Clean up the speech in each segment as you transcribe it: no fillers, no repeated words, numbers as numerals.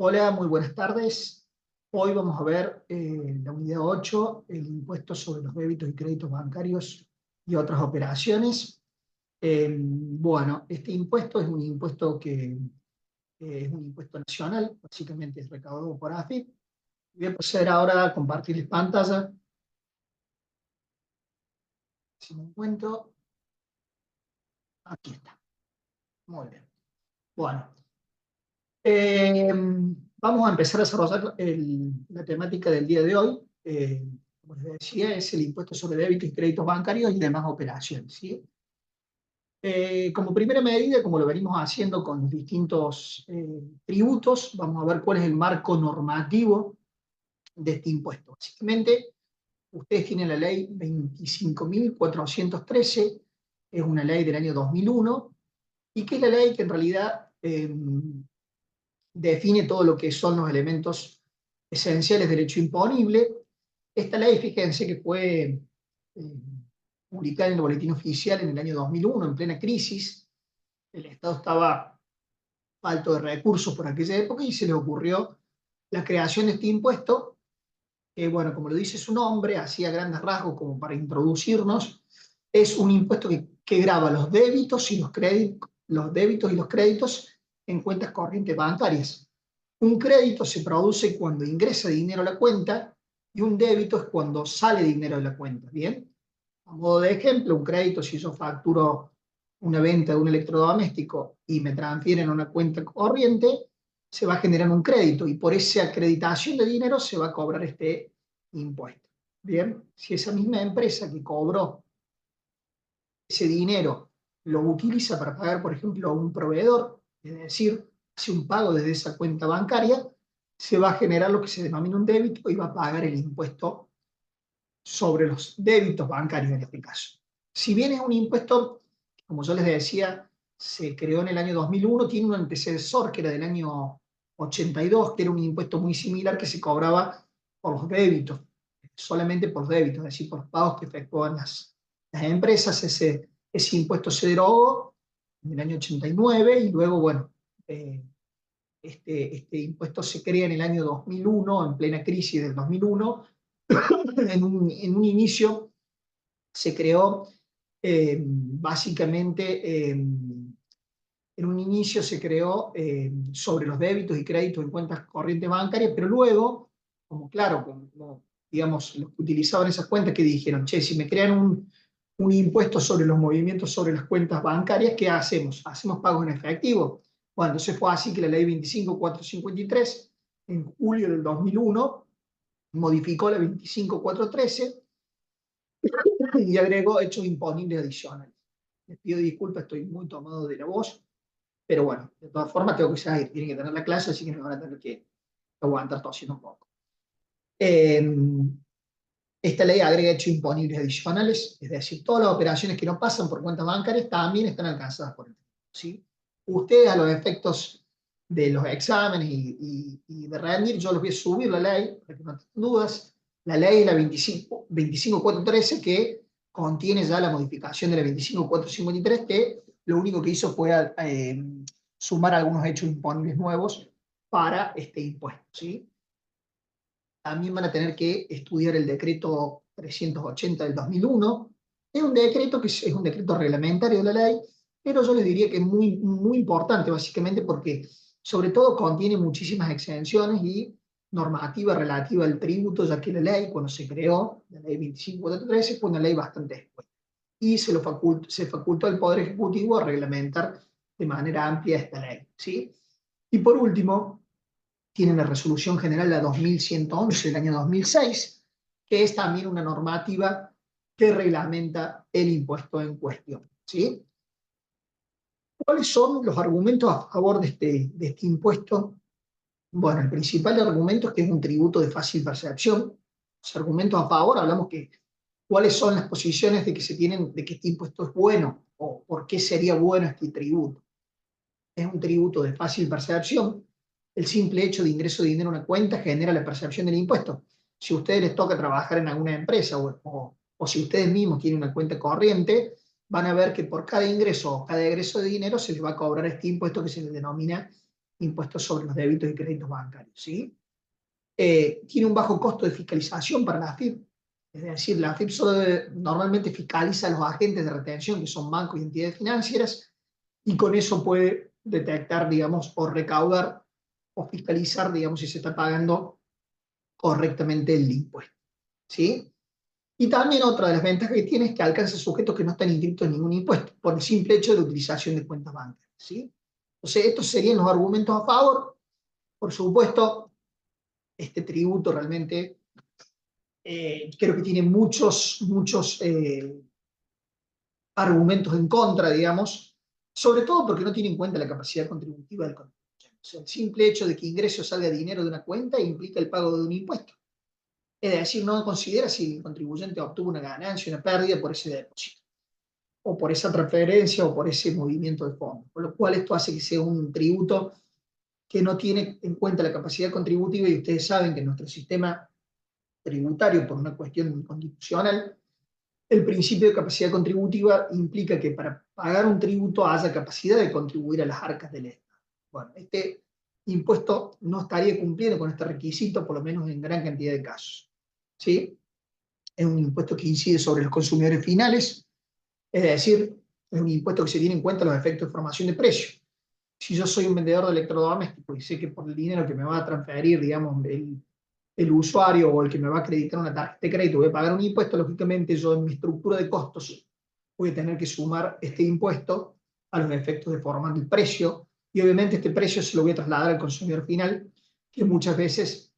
Hola, muy buenas tardes. Hoy vamos a ver la unidad 8, el impuesto sobre los débitos y créditos bancarios y otras operaciones. Bueno, este impuesto es un impuesto que es un impuesto nacional, básicamente es recaudado por AFIP. Voy a proceder ahora a compartirles pantalla. Si me encuentro, aquí está. Muy bien. Bueno, Eh, vamos a empezar a desarrollar la temática del día de hoy. Como les decía, es el impuesto sobre débitos y créditos bancarios y demás operaciones, ¿sí? Como primera medida, como lo venimos haciendo con los distintos tributos, vamos a ver cuál es el marco normativo de este impuesto. Básicamente, ustedes tienen la ley 25.413, es una ley del año 2001, y que es la ley que en realidad define todo lo que son los elementos esenciales del hecho imponible. Esta ley, fíjense que fue publicada en el Boletín Oficial en el año 2001, en plena crisis. El Estado estaba falto de recursos por aquella época y se le ocurrió la creación de este impuesto, que, bueno, como lo dice su nombre, así a grandes rasgos, como para introducirnos, es un impuesto que grava los débitos y los débitos y los créditos en cuentas corrientes bancarias. Un crédito se produce cuando ingresa dinero a la cuenta y un débito es cuando sale dinero de la cuenta. ¿Bien? A modo de ejemplo, un crédito, si yo facturo una venta de un electrodoméstico y me transfieren a una cuenta corriente, se va a generar un crédito y por esa acreditación de dinero se va a cobrar este impuesto. Bien, si esa misma empresa que cobró ese dinero lo utiliza para pagar, por ejemplo, a un proveedor, es decir, hace un pago desde esa cuenta bancaria, se va a generar lo que se denomina un débito y va a pagar el impuesto sobre los débitos bancarios en este caso. Si bien es un impuesto, como yo les decía, se creó en el año 2001, tiene un antecesor que era del año 82, que era un impuesto muy similar que se cobraba por los débitos, solamente por débitos, es decir, por los pagos que efectúan las empresas. Ese impuesto se derogó en el año 89 y luego, bueno, este impuesto se crea en el año 2001, en plena crisis del 2001. En un inicio se creó básicamente, en un inicio se creó sobre los débitos y créditos en cuentas corrientes bancarias, pero luego, como claro, como, digamos, los que utilizaban esas cuentas que dijeron, che, si me crean un impuesto sobre los movimientos sobre las cuentas bancarias, ¿qué hacemos? ¿Hacemos pagos en efectivo? Bueno, entonces fue así que la ley 25.453, en julio del 2001, modificó la 25.413 y agregó hechos imponibles adicionales. Les pido disculpas, estoy muy tomado de la voz, pero bueno, de todas formas tengo que salir, tienen que tener la clase, así que me van a tener que aguantar tosiendo un poco. Eh, Esta ley agrega hechos imponibles adicionales, es decir, todas las operaciones que no pasan por cuentas bancarias también están alcanzadas por el tribunal, ¿sí? Ustedes, a los efectos de los exámenes y de rendir, yo les voy a subir la ley, para que no tengan dudas. La ley es la 25.413, que contiene ya la modificación de la 25.453, que lo único que hizo fue sumar algunos hechos imponibles nuevos para este impuesto, ¿sí? También van a tener que estudiar el decreto 380 del 2001. Es un decreto que es un decreto reglamentario de la ley, pero yo les diría que es muy, muy importante, básicamente porque sobre todo contiene muchísimas exenciones y normativa relativa al tributo, ya que la ley, cuando se creó, la ley 25.413, fue una ley bastante después. Y se facultó al Poder Ejecutivo a reglamentar de manera amplia esta ley, ¿sí? Y por último, tiene la Resolución General la 2111 del año 2006, que es también una normativa que reglamenta el impuesto en cuestión, ¿sí? ¿Cuáles son los argumentos a favor de este impuesto? Bueno, el principal argumento es que es un tributo de fácil percepción. Los argumentos a favor, hablamos que cuáles son las posiciones de que se tienen de que este impuesto es bueno o por qué sería bueno este tributo. Es un tributo de fácil percepción. El simple hecho de ingreso de dinero a una cuenta genera la percepción del impuesto. Si a ustedes les toca trabajar en alguna empresa o si ustedes mismos tienen una cuenta corriente, van a ver que por cada ingreso o cada egreso de dinero se les va a cobrar este impuesto que se le denomina impuesto sobre los débitos y créditos bancarios, ¿sí? Tiene un bajo costo de fiscalización para la AFIP, es decir, la AFIP normalmente fiscaliza a los agentes de retención, que son bancos y entidades financieras, y con eso puede detectar, digamos, o recaudar o fiscalizar, digamos, si se está pagando correctamente el impuesto, ¿sí? Y también otra de las ventajas que tiene es que alcanza sujetos que no están inscritos en ningún impuesto, por el simple hecho de la utilización de cuentas bancarias, ¿sí? Entonces, estos serían los argumentos a favor. Por supuesto, este tributo realmente creo que tiene muchos argumentos en contra, digamos, sobre todo porque no tiene en cuenta la capacidad contributiva del contribuyente. O sea, el simple hecho de que ingrese o salga dinero de una cuenta implica el pago de un impuesto. Es decir, no considera si el contribuyente obtuvo una ganancia o una pérdida por ese depósito, o por esa transferencia, o por ese movimiento de fondos. Por lo cual esto hace que sea un tributo que no tiene en cuenta la capacidad contributiva, y ustedes saben que nuestro sistema tributario, por una cuestión constitucional, el principio de capacidad contributiva implica que para pagar un tributo haya capacidad de contribuir a las arcas del Estado. Bueno, este impuesto no estaría cumpliendo con este requisito, por lo menos en gran cantidad de casos, ¿sí? Es un impuesto que incide sobre los consumidores finales, es decir, es un impuesto que se tiene en cuenta los efectos de formación de precios. Si yo soy un vendedor de electrodomésticos y sé que por el dinero que me va a transferir, digamos, el usuario o el que me va a acreditar una tarjeta de crédito voy a pagar un impuesto, lógicamente yo en mi estructura de costos voy a tener que sumar este impuesto a los efectos de formar el precio, y obviamente este precio se lo voy a trasladar al consumidor final, que muchas veces,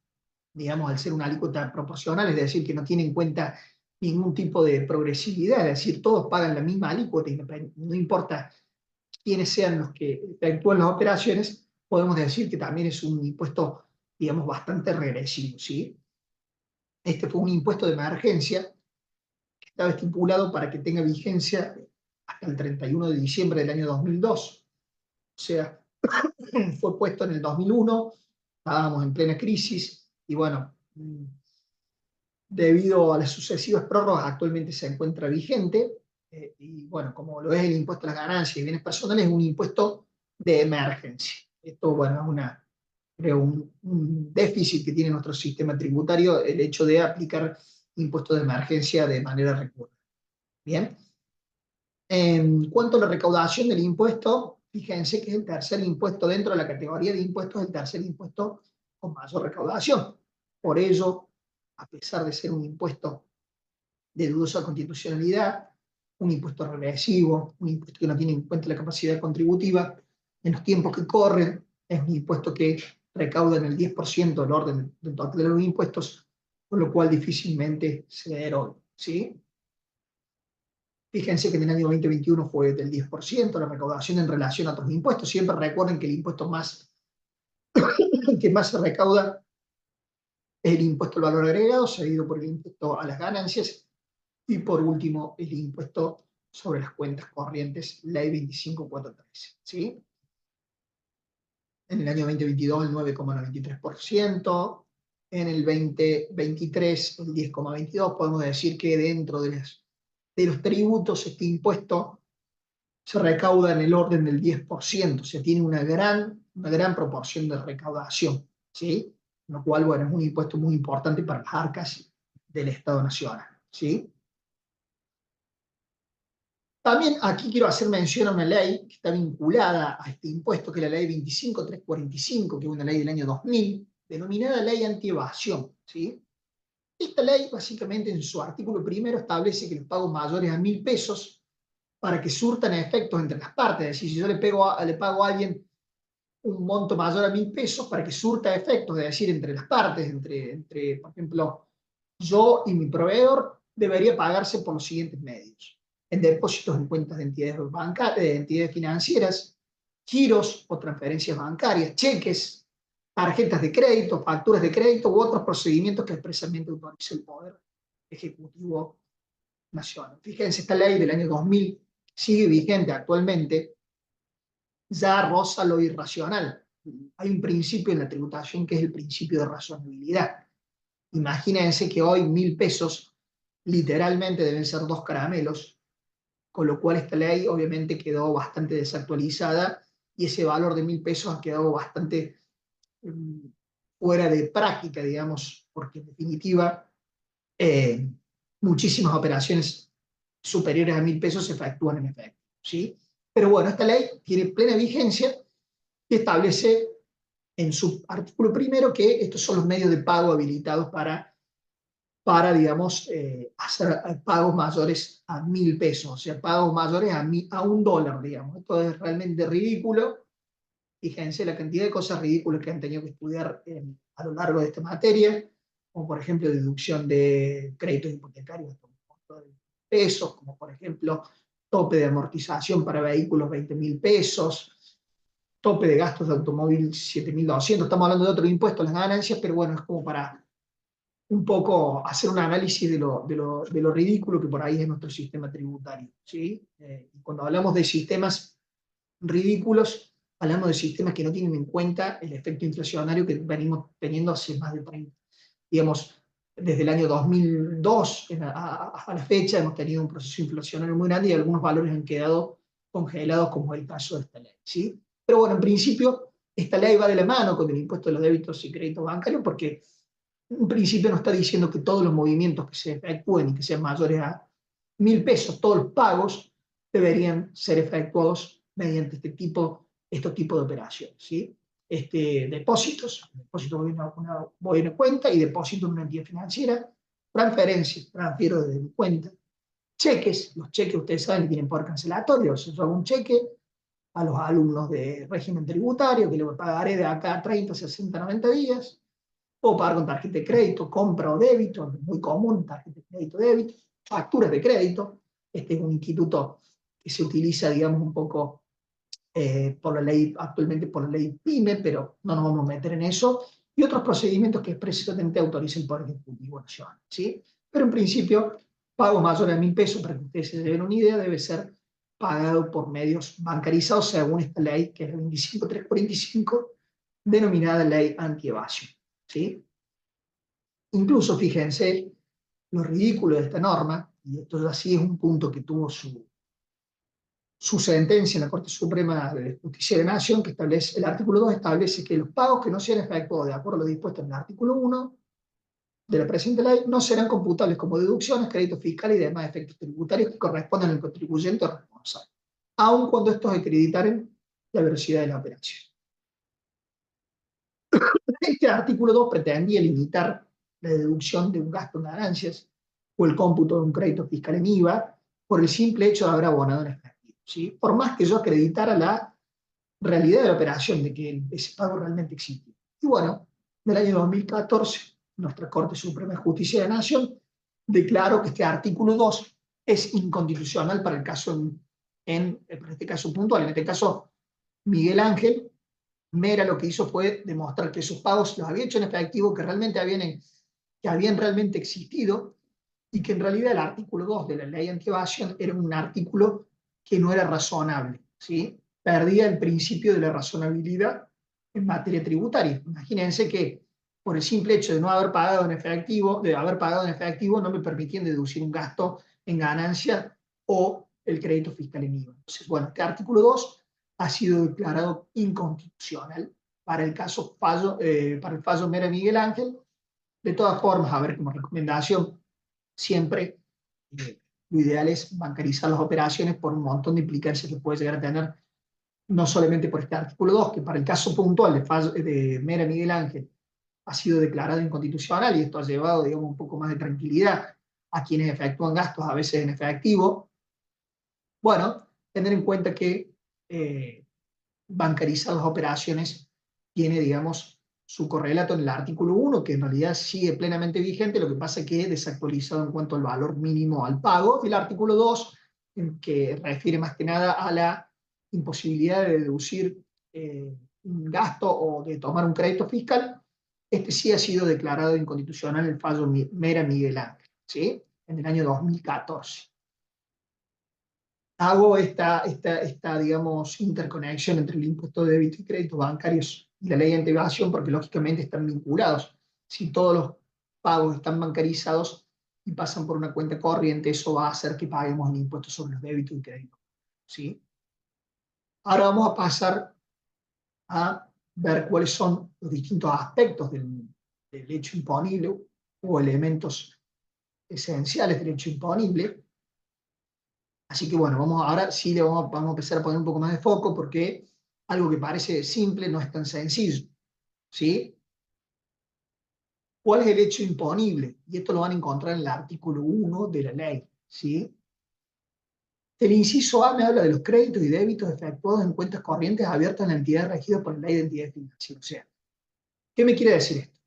digamos, al ser una alícuota proporcional, es decir, que no tiene en cuenta ningún tipo de progresividad, es decir, todos pagan la misma alícuota y no importa quiénes sean los que efectúan las operaciones, podemos decir que también es un impuesto, digamos, bastante regresivo, ¿sí? Este fue un impuesto de emergencia que estaba estipulado para que tenga vigencia hasta el 31 de diciembre del año 2002. O sea, fue puesto en el 2001, estábamos en plena crisis, y bueno, debido a las sucesivas prórrogas actualmente se encuentra vigente, y bueno, como lo es el impuesto a las ganancias y bienes personales, es un impuesto de emergencia. Esto, bueno, es creo un déficit que tiene nuestro sistema tributario, el hecho de aplicar impuestos de emergencia de manera recurrente. Bien. En cuanto a la recaudación del impuesto, fíjense que es el tercer impuesto dentro de la categoría de impuestos, el tercer impuesto con mayor recaudación. Por ello, a pesar de ser un impuesto de dudosa constitucionalidad, un impuesto regresivo, un impuesto que no tiene en cuenta la capacidad contributiva, en los tiempos que corren, es un impuesto que recauda en el 10% del orden del total de los impuestos, con lo cual difícilmente se deroga, ¿sí? Fíjense que en el año 2021 fue del 10% la recaudación en relación a otros impuestos. Siempre recuerden que el impuesto que más se recauda es el impuesto al valor agregado, seguido por el impuesto a las ganancias, y por último el impuesto sobre las cuentas corrientes, ley 25413, ¿sí? En el año 2022 el 9,93%, en el 2023 el 10,22%. Podemos decir que dentro de los tributos este impuesto se recauda en el orden del 10%, o sea, tiene una gran proporción de recaudación, ¿sí? Lo cual, bueno, es un impuesto muy importante para las arcas del Estado Nacional, ¿sí? También aquí quiero hacer mención a una ley que está vinculada a este impuesto, que es la ley 25345, que es una ley del año 2000, denominada ley antievasión, ¿sí? Esta ley, básicamente, en su artículo primero establece que los pagos mayores a 1.000 pesos, para que surtan efectos entre las partes, es decir, si yo le pago a alguien un monto mayor a 1.000 pesos, para que surta efectos, es decir, entre las partes, por ejemplo, yo y mi proveedor, debería pagarse por los siguientes medios: en depósitos en cuentas de de entidades financieras, giros o transferencias bancarias, cheques, tarjetas de crédito, facturas de crédito u otros procedimientos que expresamente autoriza el Poder Ejecutivo Nacional. Fíjense, esta ley del año 2000 sigue vigente actualmente, ya roza lo irracional. Hay un principio en la tributación que es el principio de razonabilidad. Imagínense que hoy 1.000 pesos literalmente deben ser 2 caramelos, con lo cual esta ley obviamente quedó bastante desactualizada y ese valor de 1.000 pesos ha quedado bastante fuera de práctica, digamos, porque en definitiva eh, muchísimas operaciones superiores a 1.000 pesos se efectúan en efecto, ¿sí? Pero bueno, esta ley tiene plena vigencia y establece en su artículo primero que estos son los medios de pago habilitados para digamos, hacer pagos mayores a 1.000 pesos, o sea, pagos mayores a $1, digamos. Esto es realmente ridículo. Fíjense la cantidad de cosas ridículas que han tenido que estudiar a lo largo de esta materia, como por ejemplo deducción de créditos hipotecarios hasta un monto de pesos, como por ejemplo tope de amortización para vehículos 20.000 pesos, tope de gastos de automóvil 7.200. Estamos hablando de otro impuesto a las ganancias, pero bueno, es como para un poco hacer un análisis de lo ridículo que por ahí es nuestro sistema tributario, ¿sí? Y cuando hablamos de sistemas ridículos, hablamos de sistemas que no tienen en cuenta el efecto inflacionario que venimos teniendo hace más de 30. Digamos, desde el año 2002 a la fecha hemos tenido un proceso inflacionario muy grande y algunos valores han quedado congelados, como es el caso de esta ley, ¿sí? Pero bueno, en principio, esta ley va de la mano con el impuesto de los débitos y créditos bancarios porque en principio no está diciendo que todos los movimientos que se efectúen y que sean mayores a 1.000 pesos, todos los pagos deberían ser efectuados mediante estos tipos de operaciones, ¿sí? Depósitos de una cuenta y depósito en una entidad financiera, transferencias, transfiero de mi cuenta, cheques, los cheques ustedes saben que tienen poder cancelatorio, yo hago un cheque a los alumnos de régimen tributario que le pagaré de acá a 30, 60, 90 días, puedo pagar con tarjeta de crédito, compra o débito, muy común, tarjeta de crédito, débito, facturas de crédito. Este es un instituto que se utiliza, digamos, un poco por la ley, actualmente por la ley PYME, pero no nos vamos a meter en eso, y otros procedimientos que expresamente autoriza el Poder Ejecutivo Nacional, ¿sí? Pero en principio, pago mayor a 1.000 pesos, para que ustedes se den una idea, debe ser pagado por medios bancarizados según esta ley, que es la 25345, denominada ley antievasión, ¿sí? Incluso, fíjense, lo ridículo de esta norma, y esto así es un punto que tuvo su sentencia en la Corte Suprema de Justicia de la Nación, que establece, el artículo 2 establece que los pagos que no sean efectuados de acuerdo a lo dispuesto en el artículo 1 de la presente ley no serán computables como deducciones, créditos fiscales y demás efectos tributarios que correspondan al contribuyente o responsable, aun cuando estos acreditaren la velocidad de la operación. Este artículo 2 pretendía limitar la deducción de un gasto en ganancias o el cómputo de un crédito fiscal en IVA por el simple hecho de haber abonado en efectivo, ¿sí? Por más que yo acreditara la realidad de la operación, de que ese pago realmente existía. Y bueno, en el año 2014, nuestra Corte Suprema de Justicia de la Nación declaró que este artículo 2 es inconstitucional para el caso en este caso puntual. En este caso, Miguel Ángel Mera lo que hizo fue demostrar que esos pagos los había hecho en efectivo, que habían realmente existido y que en realidad el artículo 2 de la ley anti-evasión era un artículo que no era razonable, ¿sí? Perdía el principio de la razonabilidad en materia tributaria. Imagínense que por el simple hecho de no haber pagado en efectivo, de haber pagado en efectivo, no me permitían deducir un gasto en ganancia o el crédito fiscal en IVA. Entonces, bueno, este artículo 2 ha sido declarado inconstitucional para para el fallo Mera Miguel Ángel. De todas formas, a ver, como recomendación, siempre lo ideal es bancarizar las operaciones por un montón de implicancias que puede llegar a tener, no solamente por este artículo 2, que para el caso puntual de Mera Miguel Ángel ha sido declarado inconstitucional y esto ha llevado, digamos, un poco más de tranquilidad a quienes efectúan gastos a veces en efectivo. Bueno, tener en cuenta que bancarizar las operaciones tiene, digamos, su correlato en el artículo 1, que en realidad sigue plenamente vigente, lo que pasa es que es desactualizado en cuanto al valor mínimo al pago, y el artículo 2, que refiere más que nada a la imposibilidad de deducir un gasto o de tomar un crédito fiscal, este sí ha sido declarado inconstitucional en el fallo Mera Miguel Ángel, ¿sí? En el año 2014. Hago digamos, interconexión entre el impuesto de débito y créditos bancarios y la ley de anti-evasión porque lógicamente están vinculados. Si todos los pagos están bancarizados y pasan por una cuenta corriente, eso va a hacer que paguemos el impuesto sobre los débitos y créditos, ¿sí? Ahora vamos a pasar a ver cuáles son los distintos aspectos del hecho imponible o elementos esenciales del hecho imponible. Así que bueno, ahora sí vamos a empezar a poner un poco más de foco porque algo que parece simple no es tan sencillo. ¿Sí? ¿Cuál es el hecho imponible? Y esto lo van a encontrar en el artículo 1 de la ley. ¿Sí? El inciso A me habla de los créditos y débitos efectuados en cuentas corrientes abiertas en la entidad regida por la ley de entidades financieras. O sea, ¿qué me quiere decir esto?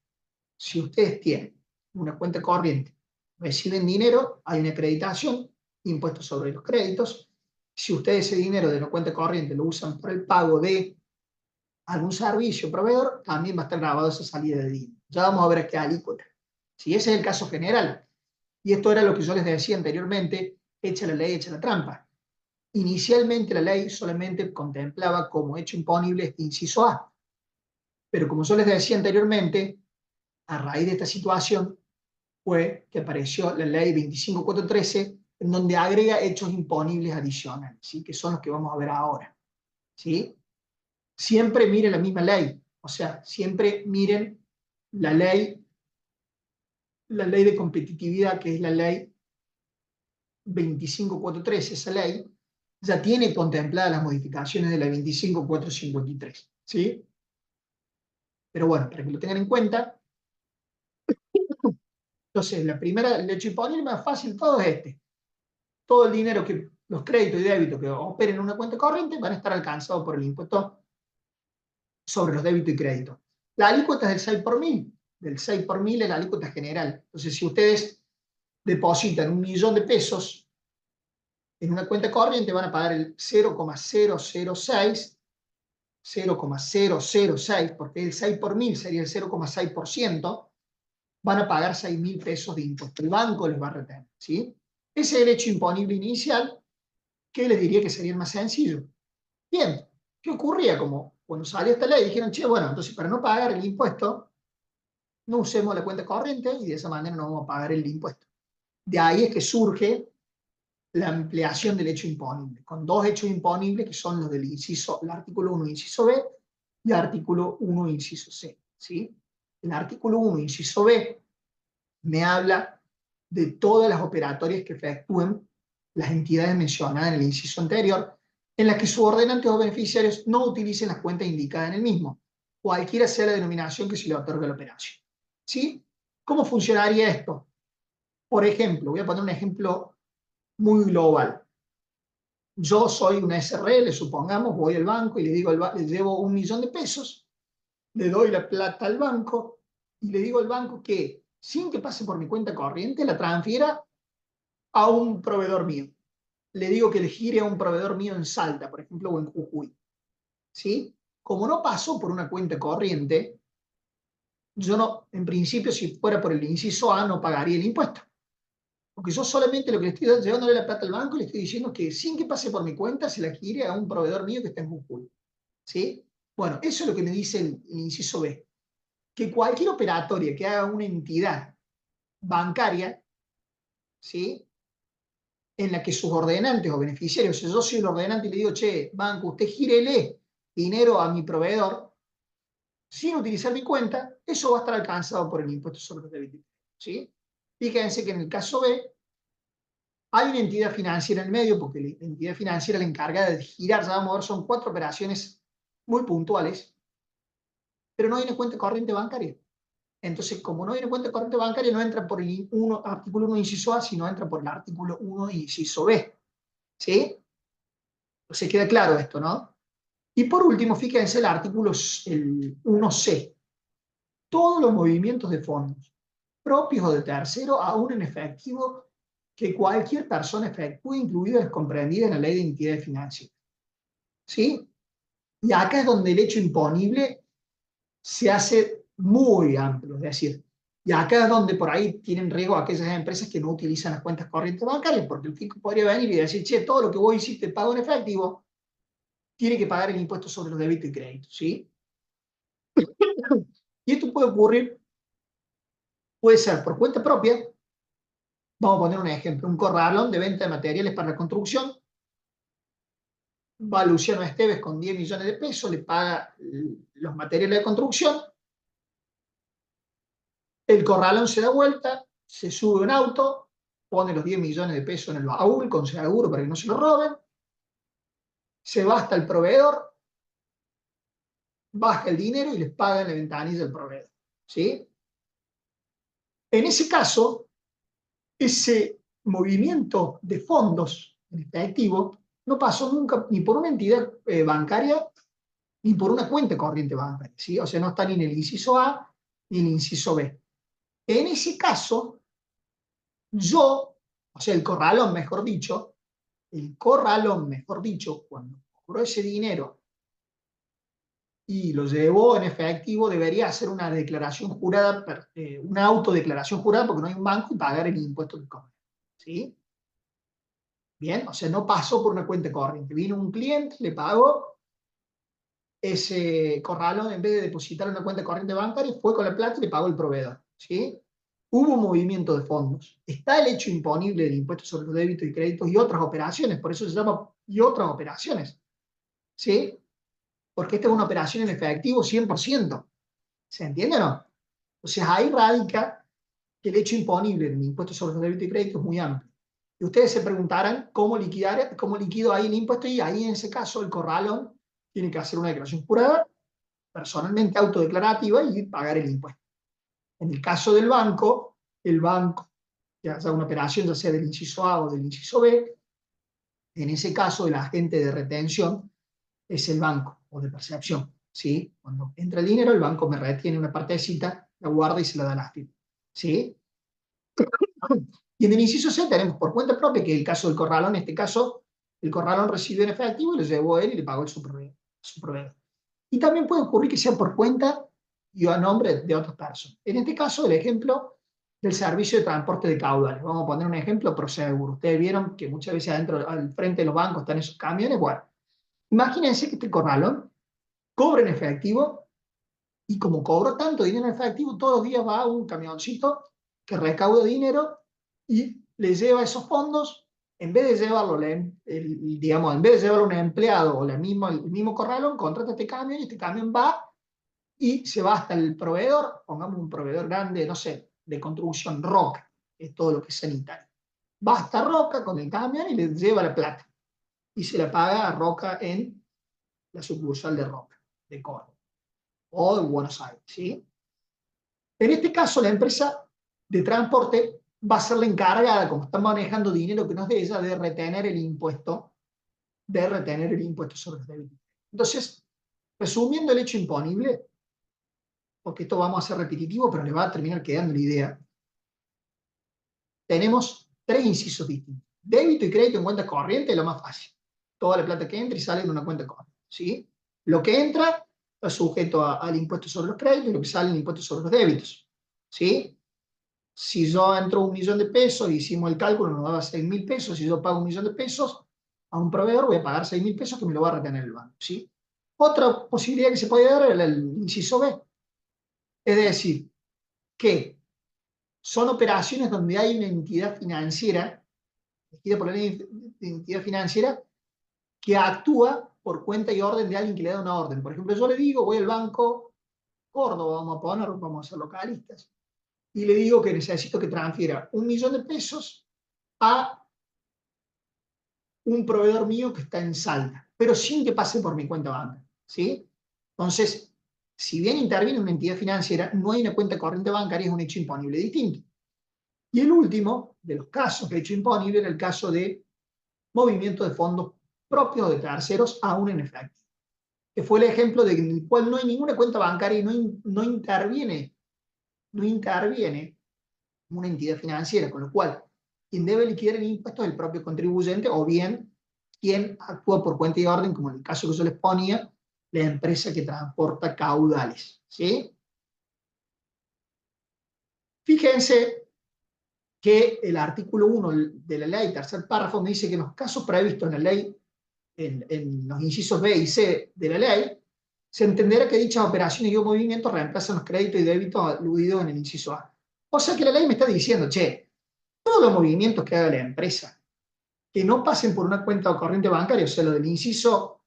Si ustedes tienen una cuenta corriente, reciben dinero, hay una acreditación, impuestos sobre los créditos. Si ustedes ese dinero de la cuenta corriente lo usan para el pago de algún servicio o proveedor, también va a estar grabado esa salida de dinero. Ya vamos a ver a qué alícuota. Si ese es el caso general, y esto era lo que yo les decía anteriormente, echa la ley, echa la trampa. Inicialmente la ley solamente contemplaba como hecho imponible este inciso A, pero como yo les decía anteriormente, a raíz de esta situación fue que apareció la ley 25413, en donde agrega hechos imponibles adicionales, ¿sí? Que son los que vamos a ver ahora. ¿Sí? Siempre miren la misma ley, o sea, siempre miren la ley de competitividad, que es la ley 25413. Esa ley ya tiene contempladas las modificaciones de la 25453. ¿Sí? Pero bueno, para que lo tengan en cuenta, entonces la primera, el hecho imponible más fácil todo es este. Todo el dinero que los créditos y débitos que operen en una cuenta corriente van a estar alcanzados por el impuesto sobre los débitos y créditos. La alícuota es del 6 por mil. Del 6 por mil es la alícuota general. Entonces, si ustedes depositan 1.000.000 de pesos en una cuenta corriente, van a pagar el 0,006, porque el 6 por mil sería el 0,6%, van a pagar 6.000 pesos de impuesto. El banco les va a retener. ¿Sí? Ese es el hecho imponible inicial, que les diría que sería el más sencillo. Bien, ¿qué ocurría? Como cuando salió esta ley, dijeron, che, bueno, entonces para no pagar el impuesto, no usemos la cuenta corriente y de esa manera no vamos a pagar el impuesto. De ahí es que surge la ampliación del hecho imponible, con dos hechos imponibles que son los del inciso, el artículo 1, inciso B, y el artículo 1, inciso C. ¿Sí? El artículo 1, inciso B, me habla de todas las operatorias que efectúen las entidades mencionadas en el inciso anterior, en las que sus ordenantes o beneficiarios no utilicen las cuentas indicadas en el mismo, cualquiera sea la denominación que se le otorgue a la operación. ¿Sí? ¿Cómo funcionaría esto? Por ejemplo, voy a poner un ejemplo muy global. Yo soy una SRL, supongamos, voy al banco y le digo, le llevo 1.000.000 de pesos, le doy la plata al banco y le digo al banco que, sin que pase por mi cuenta corriente, la transfiera a un proveedor mío. Le digo que le gire a un proveedor mío en Salta, por ejemplo, o en Jujuy. ¿Sí? Como no pasó por una cuenta corriente, yo no, en principio, si fuera por el inciso A, no pagaría el impuesto. Porque yo solamente lo que le estoy llevándole la plata al banco y le estoy diciendo que sin que pase por mi cuenta se la gire a un proveedor mío que está en Jujuy. ¿Sí? Bueno, eso es lo que me dice el inciso B. Que cualquier operatoria que haga una entidad bancaria, ¿sí? En la que sus ordenantes o beneficiarios, si yo soy el ordenante y le digo, che, banco, usted gírele dinero a mi proveedor, sin utilizar mi cuenta, eso va a estar alcanzado por el impuesto sobre los débitos. ¿Sí? Fíjense que en el caso B, hay una entidad financiera en el medio, porque la entidad financiera la encargada de girar, ya vamos a ver, son 4 operaciones muy puntuales, pero no hay una cuenta corriente bancaria. Entonces, como no hay una cuenta corriente bancaria, no entra por el artículo 1, inciso A, sino entra por el artículo 1, inciso B. ¿Sí? Entonces queda claro esto, ¿no? Y por último, fíjense el artículo 1C. Todos los movimientos de fondos, propios o de tercero, aún en efectivo, que cualquier persona efectúe, incluidas las comprendidas en la ley de entidades financieras. ¿Sí? Y acá es donde el hecho imponible se hace muy amplio, es decir, y acá es donde por ahí tienen riesgo aquellas empresas que no utilizan las cuentas corrientes bancarias, porque el fisco podría venir y decir, che, todo lo que vos hiciste pago en efectivo, tiene que pagar el impuesto sobre los débitos y créditos, ¿sí? Y esto puede ocurrir, puede ser por cuenta propia. Vamos a poner un ejemplo, un corralón de venta de materiales para la construcción, va Luciano Esteves con 10 millones de pesos, le paga los materiales de construcción, el corralón se da vuelta, se sube un auto, pone los 10 millones de pesos en el baúl con seguro para que no se lo roben, se va hasta el proveedor, baja el dinero y les paga en la ventanilla del proveedor. ¿Sí? En ese caso, ese movimiento de fondos en efectivo no pasó nunca ni por una entidad bancaria ni por una cuenta corriente bancaria. ¿Sí? O sea, no está ni en el inciso A ni en el inciso B. En ese caso, yo, o sea, el corralón, mejor dicho, cuando cobró ese dinero y lo llevó en efectivo, debería hacer una declaración jurada, una autodeclaración jurada, porque no hay un banco, y pagar el impuesto que cobra. ¿Sí? Bien, o sea, no pasó por una cuenta corriente. Vino un cliente, le pagó ese corralón, en vez de depositar en una cuenta corriente bancaria, fue con la plata y le pagó el proveedor. ¿Sí? Hubo un movimiento de fondos. Está el hecho imponible del impuesto sobre los débitos y créditos y otras operaciones, por eso se llama y otras operaciones. ¿Sí? Porque esta es una operación en efectivo 100%. ¿Se entiende o no? O sea, ahí radica que el hecho imponible del impuesto sobre los débitos y créditos es muy amplio. Y ustedes se preguntarán cómo liquido ahí el impuesto, y ahí en ese caso el corralón tiene que hacer una declaración jurada, personalmente autodeclarativa, y pagar el impuesto. En el caso del banco, el banco que haga una operación, ya sea del inciso A o del inciso B, en ese caso el agente de retención es el banco, o de percepción. ¿Sí? Cuando entra el dinero, el banco me retiene una partecita, la guarda y se la da a la firma. ¿Sí? Y en el inciso C tenemos por cuenta propia, que es el caso del corralón. En este caso, el corralón recibió en efectivo y lo llevó él y le pagó a su proveedor. Y también puede ocurrir que sea por cuenta y a nombre de otras personas. En este caso, el ejemplo del servicio de transporte de caudales. Vamos a poner un ejemplo Prosegur. Ustedes vieron que muchas veces adentro, al frente de los bancos, están esos camiones. Bueno, imagínense que este corralón cobra en efectivo, y como cobró tanto dinero en efectivo, todos los días va un camioncito que recauda dinero y le lleva esos fondos. En vez de llevarlo, digamos, en vez de llevarlo a un empleado o el mismo corralón, contrata este camión y este camión va y se va hasta el proveedor. Pongamos un proveedor grande, no sé, de construcción, Roca, que es todo lo que es sanitario. Va hasta Roca con el camión y le lleva la plata y se la paga a Roca en la sucursal de Roca, de Córdoba o de Buenos Aires. ¿Sí? En este caso, la empresa de transporte va a ser la encargada, como está manejando dinero que no es de ella, de retener el impuesto sobre los débitos. Entonces, resumiendo el hecho imponible, porque esto vamos a ser repetitivo, pero le va a terminar quedando la idea, tenemos tres incisos distintos. Débito y crédito en cuenta corriente es lo más fácil. Toda la plata que entra y sale en una cuenta corriente. ¿Sí? Lo que entra está sujeto al impuesto sobre los créditos, y lo que sale el impuesto sobre los débitos. ¿Sí? Si yo entro 1 millón de pesos, hicimos el cálculo, nos daba 6.000 pesos. Si yo pago 1 millón de pesos a un proveedor, voy a pagar 6.000 pesos que me lo va a retener el banco. ¿Sí? Otra posibilidad que se puede dar es el inciso B. Es decir, que son operaciones donde hay una entidad financiera, elegida por la ley de entidad financiera, que actúa por cuenta y orden de alguien que le da una orden. Por ejemplo, yo le digo, voy al banco Córdoba, vamos a ser localistas, y le digo que necesito que transfiera 1 millón de pesos a un proveedor mío que está en Salta, pero sin que pase por mi cuenta bancaria. ¿Sí? Entonces, si bien interviene una entidad financiera, no hay una cuenta corriente bancaria, es un hecho imponible distinto. Y el último de los casos de hecho imponible era el caso de movimiento de fondos propios de terceros aún en efectivo, que fue el ejemplo de en el cual no hay ninguna cuenta bancaria y no interviene una entidad financiera, con lo cual quien debe liquidar el impuesto es el propio contribuyente, o bien quien actúa por cuenta y orden, como en el caso que yo les ponía, la empresa que transporta caudales. ¿Sí? Fíjense que el artículo 1 de la ley, tercer párrafo, me dice que en los casos previstos en la ley, en los incisos B y C de la ley, se entenderá que dichas operaciones y o movimientos reemplazan los créditos y débitos aludidos en el inciso A. O sea que la ley me está diciendo, che, todos los movimientos que haga la empresa que no pasen por una cuenta corriente bancaria, o sea, lo del inciso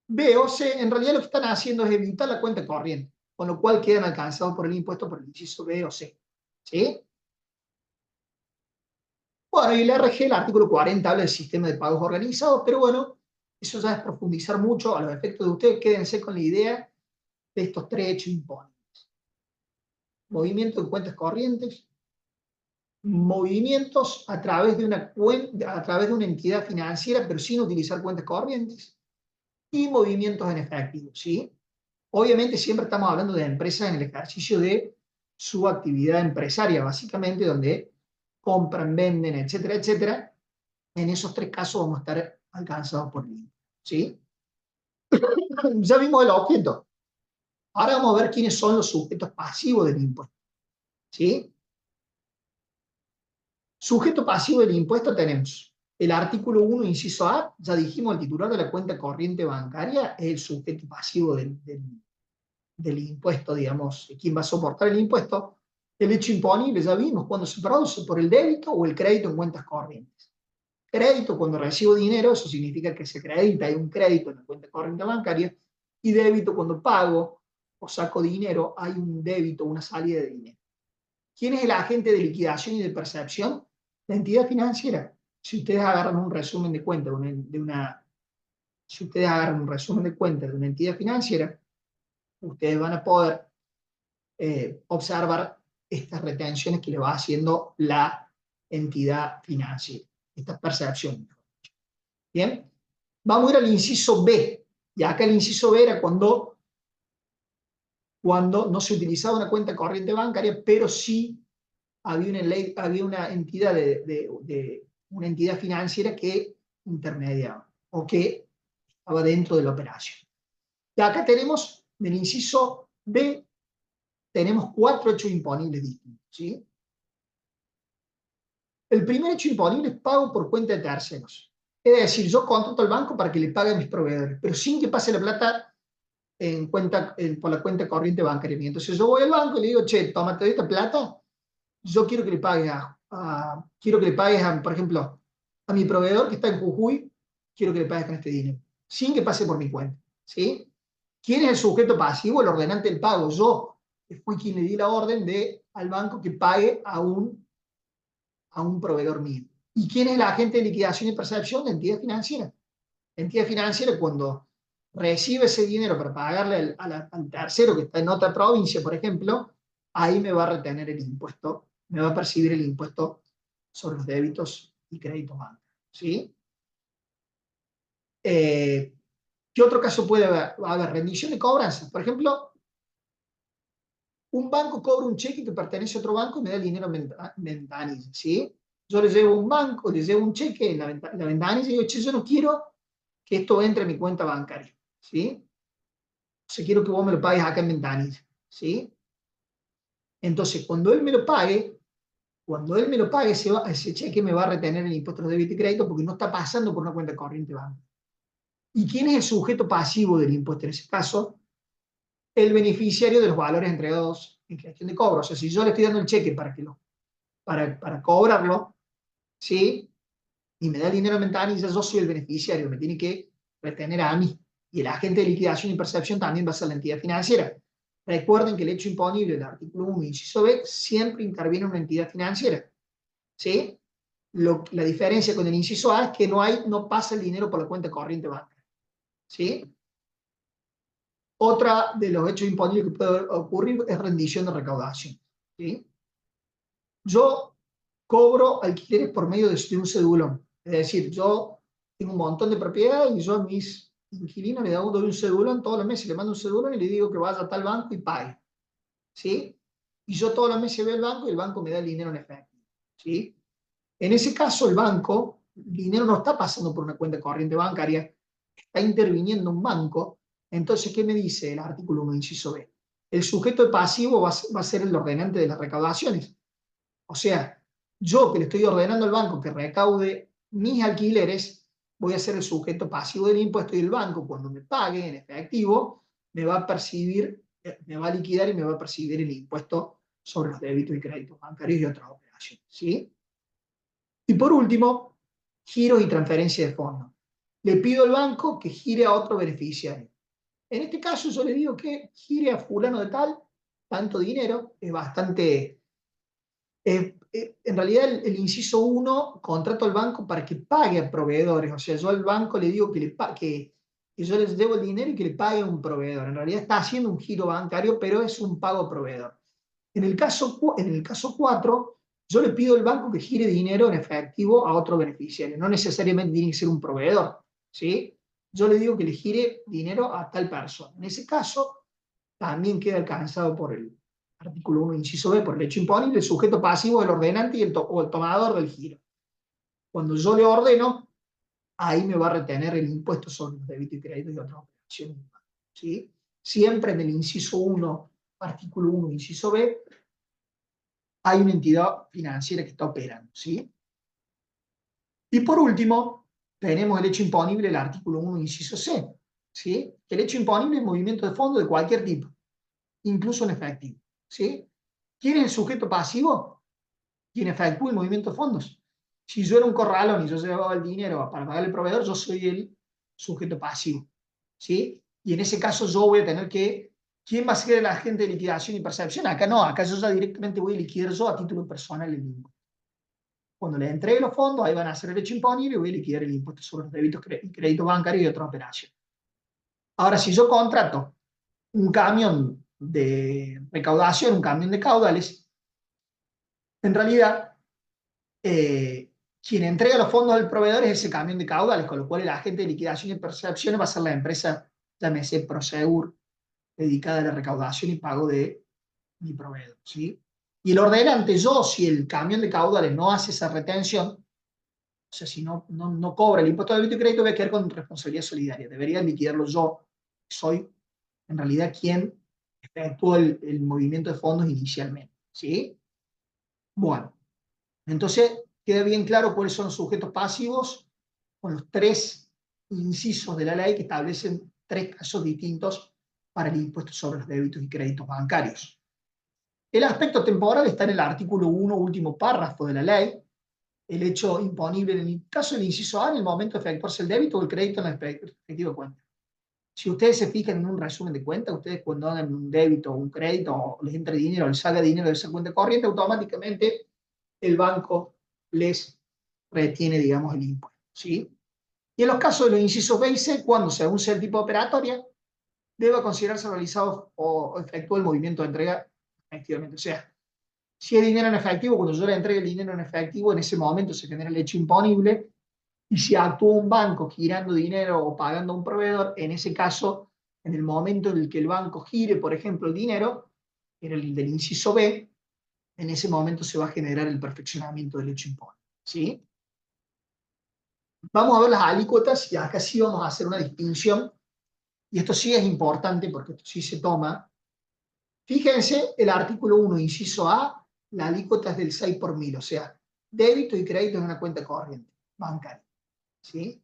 B o C, en realidad lo que están haciendo es evitar la cuenta corriente, con lo cual quedan alcanzados por el impuesto por el inciso B o C. ¿Sí? Bueno, y el RG, el artículo 40, habla del sistema de pagos organizados, pero bueno, eso ya es profundizar mucho a los efectos de ustedes. Quédense con la idea de estos tres hechos imponibles. Movimiento de cuentas corrientes, movimientos a través de a través de una entidad financiera, pero sin utilizar cuentas corrientes, y movimientos en efectivo, ¿sí? Obviamente siempre estamos hablando de empresas en el ejercicio de su actividad empresaria, básicamente, donde compran, venden, etcétera, etcétera. En esos tres casos vamos a estar alcanzados por el IVA, ¿sí? Ya vimos el objeto. Ahora vamos a ver quiénes son los sujetos pasivos del impuesto, ¿sí? Sujeto pasivo del impuesto tenemos el artículo 1, inciso A, ya dijimos, el titular de la cuenta corriente bancaria es el sujeto pasivo del impuesto, digamos, quién va a soportar el impuesto. El hecho imponible, ya vimos, cuando se produce por el débito o el crédito en cuentas corrientes. Crédito, cuando recibo dinero, eso significa que se acredita, hay un crédito en la cuenta corriente bancaria, y débito, cuando pago o saco dinero, hay un débito, una salida de dinero. ¿Quién es el agente de liquidación y de percepción? La entidad financiera. Si ustedes agarran un resumen de cuenta si ustedes agarran un resumen de cuenta de una entidad financiera, ustedes van a poder observar estas retenciones que le va haciendo la entidad financiera, estas percepciones. Bien, vamos a ir al inciso B. Y acá el inciso B era cuando no se utilizaba una cuenta corriente bancaria, pero sí había una entidad una entidad financiera que intermediaba o que estaba dentro de la operación. Y acá tenemos, del inciso B, tenemos 4 hechos imponibles distintos, ¿sí? El primer hecho imponible es pago por cuenta de terceros. Es decir, yo contrato al banco para que le pague a mis proveedores, pero sin que pase la plata por la cuenta corriente bancaria. Entonces yo voy al banco y le digo, che, tómate esta plata, yo quiero que le pagues quiero que le pagues por ejemplo, a mi proveedor que está en Jujuy, quiero que le pagues con este dinero, sin que pase por mi cuenta, ¿sí? ¿Quién es el sujeto pasivo? El ordenante del pago. Yo fui quien le di la orden al banco que pague a un proveedor mío. ¿Y quién es el agente de liquidación y percepción? La entidad financiera. La entidad financiera, cuando recibe ese dinero para pagarle al tercero que está en otra provincia, por ejemplo, ahí me va a retener el impuesto, me va a percibir el impuesto sobre los débitos y créditos bancarios. ¿Sí? ¿Qué otro caso puede haber? Va a haber rendición de cobranza. Por ejemplo, un banco cobra un cheque que pertenece a otro banco y me da el dinero en ventanilla, ¿sí? Yo le llevo un banco, le llevo un cheque en la ventanilla y digo, che, yo no quiero que esto entre en mi cuenta bancaria, ¿sí? O sea, quiero que vos me lo pagues acá en ventanilla, ¿sí? Entonces, cuando él me lo pague, ese cheque me va a retener el impuesto de débito y crédito porque no está pasando por una cuenta corriente bancaria. ¿Y quién es el sujeto pasivo del impuesto en ese caso? El beneficiario de los valores entregados en gestión de cobro. O sea, si yo le estoy dando el cheque para cobrarlo, ¿sí? Y me da el dinero en ventanilla, yo soy el beneficiario, me tiene que retener a mí. Y el agente de liquidación y percepción también va a ser la entidad financiera. Recuerden que el hecho imponible del artículo 1, inciso B, siempre interviene una entidad financiera, ¿sí? La diferencia con el inciso A es que no pasa el dinero por la cuenta corriente bancaria, ¿sí? Otra de los hechos imponibles que puede ocurrir es rendición de recaudación, ¿sí? Yo cobro alquileres por medio de un cedulón. Es decir, yo tengo un montón de propiedades y yo a mis inquilinos le doy un cedulón todos los meses, le mando un cedulón y le digo que vaya a tal banco y pague, ¿sí? Y yo todos los meses voy al banco y el banco me da el dinero en efectivo, ¿sí? En ese caso, el dinero no está pasando por una cuenta corriente bancaria, está interviniendo un banco. Entonces, ¿qué me dice el artículo 1, inciso B? El sujeto pasivo va a ser el ordenante de las recaudaciones. O sea, yo que le estoy ordenando al banco que recaude mis alquileres, voy a ser el sujeto pasivo del impuesto y el banco, cuando me pague en efectivo, me va a percibir, me va a liquidar y me va a percibir el impuesto sobre los débitos y créditos bancarios y otras operaciones, ¿sí? Y por último, giros y transferencias de fondos. Le pido al banco que gire a otro beneficiario. En este caso yo le digo que gire a fulano de tal, tanto dinero, es bastante... en realidad el inciso 1 contrato al banco para que pague a proveedores, o sea, yo al banco le digo que yo les debo el dinero y que le pague a un proveedor. En realidad está haciendo un giro bancario, pero es un pago a proveedor. En el caso 4, yo le pido al banco que gire dinero en efectivo a otro beneficiario, no necesariamente tiene que ser un proveedor, ¿sí? Yo le digo que le gire dinero a tal persona. En ese caso, también queda alcanzado por el artículo 1, inciso B, por el hecho imponible, el sujeto pasivo del ordenante o el tomador del giro. Cuando yo le ordeno, ahí me va a retener el impuesto sobre los débitos y créditos y otras operaciones. ¿Sí? Siempre en el inciso 1, artículo 1, inciso B, hay una entidad financiera que está operando. ¿Sí? Y por último, tenemos el hecho imponible, el artículo 1, inciso C. ¿Sí? El hecho imponible es movimiento de fondo de cualquier tipo, incluso en efectivo. ¿Sí? ¿Quién es el sujeto pasivo? Quien efectúa el movimiento de fondos. Si yo era un corralón y yo llevaba el dinero para pagar al proveedor, yo soy el sujeto pasivo. ¿Sí? Y en ese caso yo voy a tener que... ¿Quién va a ser el agente de liquidación y percepción? Acá no, acá yo ya directamente voy a liquidar yo a título personal el impuesto. Cuando les entregue los fondos, ahí van a hacer el hecho imponible y voy a liquidar el impuesto sobre los débitos y créditos bancarios y otras operaciones. Ahora, si yo contrato un camión de recaudación, un camión de caudales, en realidad, quien entrega los fondos al proveedor es ese camión de caudales, con lo cual el agente de liquidación y percepciones va a ser la empresa, llámese Prosegur, dedicada a la recaudación y pago de mi proveedor. ¿Sí? Y el ordenante, yo, si el camión de caudales no hace esa retención, o sea, si no cobra el impuesto de débito y crédito, voy a quedar con responsabilidad solidaria. Debería liquidarlo yo. Soy, en realidad, quien efectuó el movimiento de fondos inicialmente. ¿Sí? Bueno, entonces queda bien claro cuáles son los sujetos pasivos con los 3 incisos de la ley que establecen 3 casos distintos para el impuesto sobre los débitos y créditos bancarios. El aspecto temporal está en el artículo 1, último párrafo de la ley. El hecho imponible en el caso del inciso A, en el momento de efectuarse el débito o el crédito en la respectiva cuenta. Si ustedes se fijan en un resumen de cuenta, ustedes cuando hagan un débito o un crédito, o les entre dinero o les salga dinero de esa cuenta corriente, automáticamente el banco les retiene, digamos, el impuesto. ¿Sí? Y en los casos de los incisos B y C, cuando según sea el tipo de operatoria, debe considerarse realizado o efectuó el movimiento de entrega efectivamente. O sea, si hay dinero en efectivo, cuando yo le entregue el dinero en efectivo, en ese momento se genera el hecho imponible. Y si actúa un banco girando dinero o pagando a un proveedor, en ese caso, en el momento en el que el banco gire, por ejemplo, el dinero, en el del inciso B, en ese momento se va a generar el perfeccionamiento del hecho imponible. ¿Sí? Vamos a ver las alícuotas y acá sí vamos a hacer una distinción. Y esto sí es importante porque esto sí se toma. Fíjense, el artículo 1, inciso A, la alícuota es del 6 por mil, o sea, débito y crédito en una cuenta corriente bancaria. ¿Sí?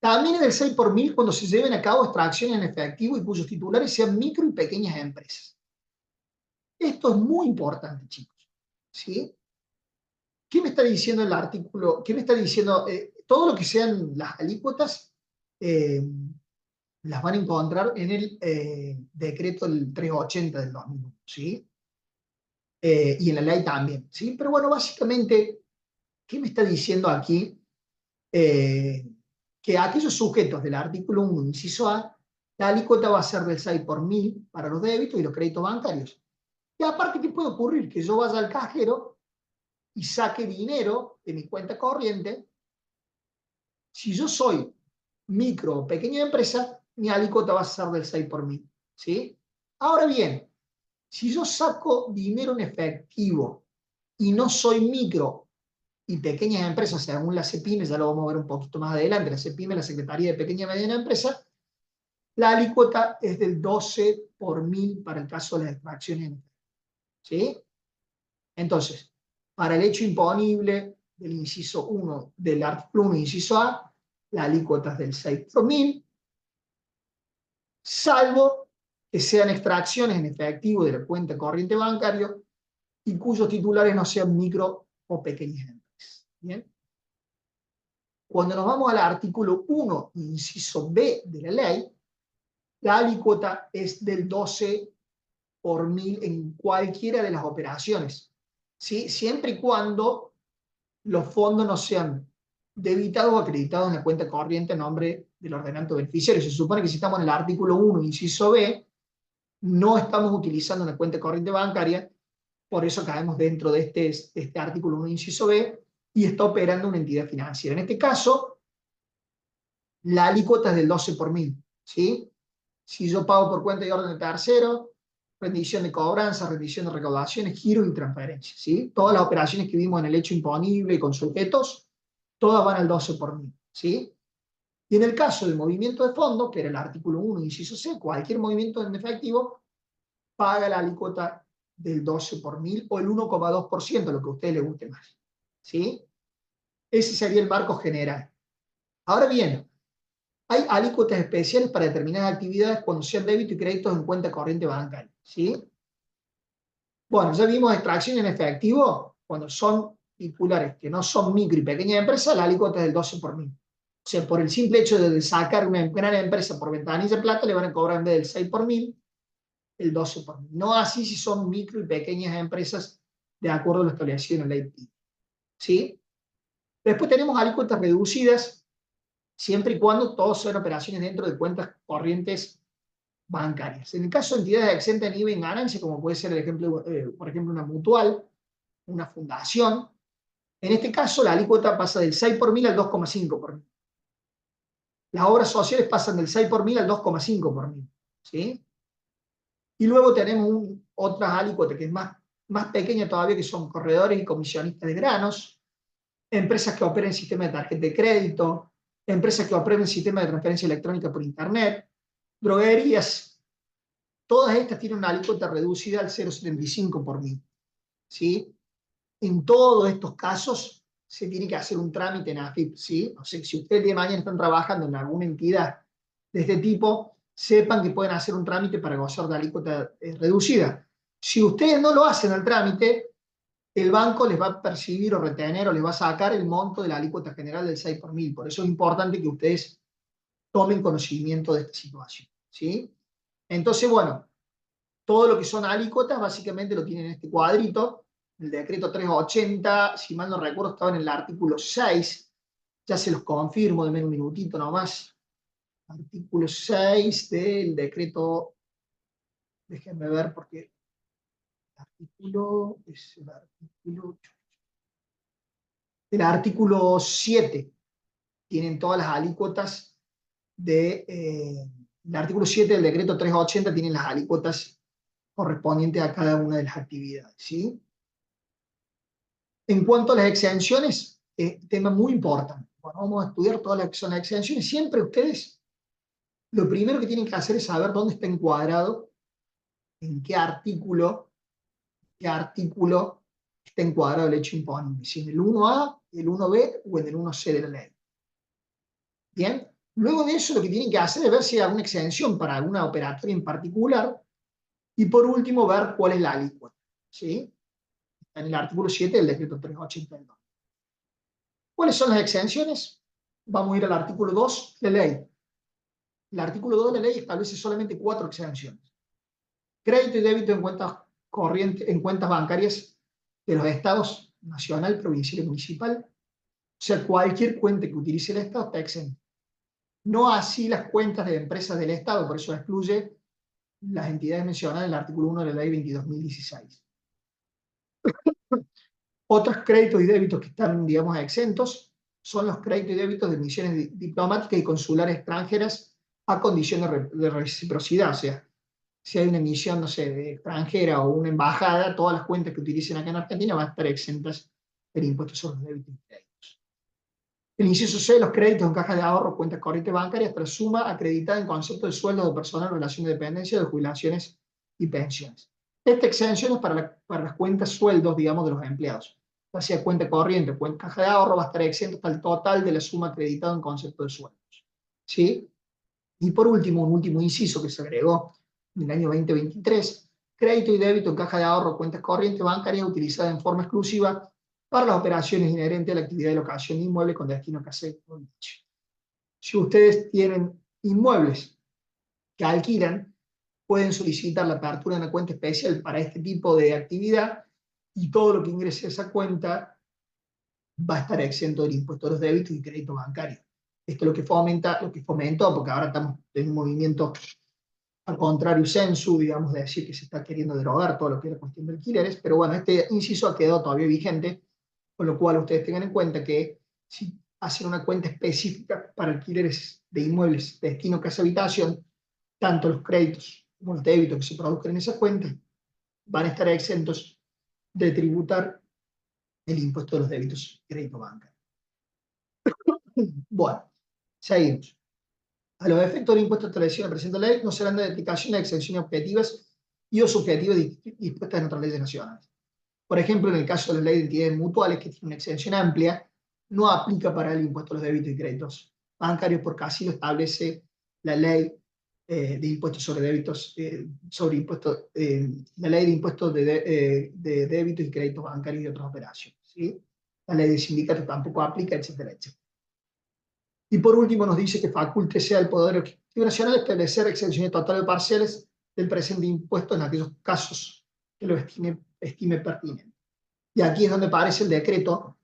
También es del 6 por mil cuando se lleven a cabo extracciones en efectivo y cuyos titulares sean micro y pequeñas empresas. Esto es muy importante, chicos. ¿Sí? ¿Qué me está diciendo el artículo? ¿Qué me está diciendo? Todo lo que sean las alícuotas las van a encontrar en el decreto del 380 del 2001, ¿sí? Y en la ley también, ¿sí? Pero bueno, básicamente, ¿qué me está diciendo aquí? Que aquellos sujetos del artículo 1, inciso A, la alícuota va a ser del 6 por mil para los débitos y los créditos bancarios. Y aparte, ¿qué puede ocurrir? Que yo vaya al cajero y saque dinero de mi cuenta corriente. Si yo soy micro o pequeña empresa, mi alícuota va a ser del 6 por mil. ¿Sí? Ahora bien, si yo saco dinero en efectivo y no soy micro y pequeñas empresas, según la CEPIME, ya lo vamos a ver un poquito más adelante, la CEPIME, la Secretaría de Pequeña y Mediana Empresa, la alícuota es del 12 por mil para el caso de las extracciones. ¿Sí? Entonces, para el hecho imponible del inciso 1 del artículo 1, inciso A, la alícuota es del 6 por mil, salvo que sean extracciones en efectivo de la cuenta corriente bancario y cuyos titulares no sean micro o pequeñas empresas. ¿Bien? Cuando nos vamos al artículo 1, inciso B de la ley, la alícuota es del 12 por mil en cualquiera de las operaciones, ¿sí? Siempre y cuando los fondos no sean debitados o acreditados en la cuenta corriente a nombre del ordenante beneficiario. Se supone que si estamos en el artículo 1, inciso B, no estamos utilizando una cuenta corriente bancaria, por eso caemos dentro de este artículo 1, inciso B, y está operando una entidad financiera. En este caso, la alícuota es del 12 por mil, ¿sí? Si yo pago por cuenta y orden de tercero, rendición de cobranza, rendición de recaudaciones, giros y transferencias, ¿sí? Todas las operaciones que vimos en el hecho imponible y con sujetos, todas van al 12 por mil, ¿sí? Y en el caso del movimiento de fondo, que era el artículo 1, inciso C, cualquier movimiento en efectivo paga la alícuota del 12 por mil o el 1,2%, lo que a usted le guste más, ¿sí? Ese sería el marco general. Ahora bien, hay alícuotas especiales para determinadas actividades cuando sean débito y créditos en cuenta corriente bancaria, ¿sí? Bueno, ya vimos extracción en efectivo, cuando son titulares que no son micro y pequeñas empresas, la alícuota es del 12 por mil. O sea, por el simple hecho de sacar una gran empresa por ventanilla de plata, le van a cobrar en vez del 6 por mil, el 12 por mil. No así si son micro y pequeñas empresas de acuerdo a lo establecido en la ley PYME, ¿sí? Después tenemos alícuotas reducidas, siempre y cuando todos sean operaciones dentro de cuentas corrientes bancarias. En el caso de entidades exentas de IVA en ganancia, como puede ser el ejemplo, por ejemplo, una mutual, una fundación, en este caso la alícuota pasa del 6 por mil al 2,5 por mil. Las obras sociales pasan del 6 por mil al 2,5 por mil, ¿sí? Y luego tenemos otras alícuotas que es más pequeña todavía, que son corredores y comisionistas de granos, empresas que operen sistemas de tarjeta de crédito, empresas que operen sistemas de transferencia electrónica por internet, droguerías. Todas estas tienen una alícuota reducida al 0,75 por mil, ¿sí? En todos estos casos se tiene que hacer un trámite en AFIP, ¿sí? O sea, si ustedes de mañana están trabajando en alguna entidad de este tipo, sepan que pueden hacer un trámite para gozar de alícuota reducida. Si ustedes no lo hacen al trámite, el banco les va a percibir o retener o les va a sacar el monto de la alícuota general del 6 por mil. Por eso es importante que ustedes tomen conocimiento de esta situación, ¿sí? Entonces, bueno, todo lo que son alícuotas básicamente lo tienen en este cuadrito. El decreto 380, si mal no recuerdo, estaba en el artículo 6. Ya se los confirmo, denme un minutito nomás. Artículo 6 del decreto, déjenme ver porque el artículo es el artículo 8. El artículo 7 tienen todas las alícuotas el artículo 7 del decreto 380 tiene las alícuotas correspondientes a cada una de las actividades, ¿sí? En cuanto a las exenciones, tema muy importante. Bueno, vamos a estudiar todas las que son las exenciones. Siempre ustedes, lo primero que tienen que hacer es saber dónde está encuadrado, en qué artículo está encuadrado el hecho imponible, si en el 1A, el 1B o en el 1C de la ley. Bien, luego de eso lo que tienen que hacer es ver si hay alguna exención para alguna operatoria en particular y por último ver cuál es la alícuota, ¿sí? En el artículo 7 del decreto 382. ¿Cuáles son las exenciones? Vamos a ir al artículo 2 de la ley. El artículo 2 de la ley establece solamente 4 exenciones. Crédito y débito en cuentas corrientes, en cuentas bancarias de los estados nacional, provincial y municipal. O sea, cualquier cuenta que utilice el estado está exenta. No así las cuentas de empresas del estado, por eso excluye las entidades mencionadas en el artículo 1 de la ley 22.016. Otros créditos y débitos que están, digamos, exentos son los créditos y débitos de misiones diplomáticas y consulares extranjeras a condición de reciprocidad. O sea, si hay una misión, no sé, de extranjera o una embajada, todas las cuentas que utilicen acá en Argentina van a estar exentas del impuesto sobre los débitos y créditos. El inciso C, los créditos en caja de ahorro, cuentas corrientes bancarias, tras suma acreditada en concepto de sueldo de personal, relación de dependencia, de jubilaciones y pensiones. Esta exención es para las cuentas sueldos, digamos, de los empleados. Ya sea cuenta corriente o cuenta caja de ahorro, va a estar exento hasta el total de la suma acreditada en concepto de sueldos, ¿sí? Y por último, un último inciso que se agregó en el año 2023, crédito y débito en caja de ahorro, cuentas corrientes bancarias utilizadas en forma exclusiva para las operaciones inherentes a la actividad de locación de inmueble con destino a casa de habitación. Si ustedes tienen inmuebles que alquilan, pueden solicitar la apertura de una cuenta especial para este tipo de actividad y todo lo que ingrese a esa cuenta va a estar exento del impuesto a los débitos y crédito bancario. Esto es lo que fomenta, lo que fomentó, porque ahora estamos en un movimiento al contrario sensu, digamos, de decir que se está queriendo derogar todo lo que era cuestión de alquileres, pero bueno, este inciso ha quedado todavía vigente, con lo cual ustedes tengan en cuenta que si hacen una cuenta específica para alquileres de inmuebles de destino casa habitación, tanto los créditos como los débitos que se produzcan en esa cuenta van a estar exentos de tributar el impuesto de los débitos y crédito bancario. Bueno, seguimos. A los efectos del impuesto establecido en la presente ley no serán de aplicación las exenciones objetivas y o subjetivas dispuestas en otras leyes nacionales. Por ejemplo, en el caso de la ley de entidades mutuales, que tiene una exención amplia, no aplica para el impuesto a los débitos y créditos bancarios porque así lo establece la ley de impuestos sobre débitos, la ley de impuestos de débitos y créditos bancarios y otras operaciones. ¿Sí? La ley de sindicatos tampoco aplica, etcétera, etcétera. Y por último nos dice que faculte sea el Poder Ejecutivo Nacional establecer exenciones totales o parciales del presente impuesto en aquellos casos que lo estime pertinente. Y aquí es donde aparece el decreto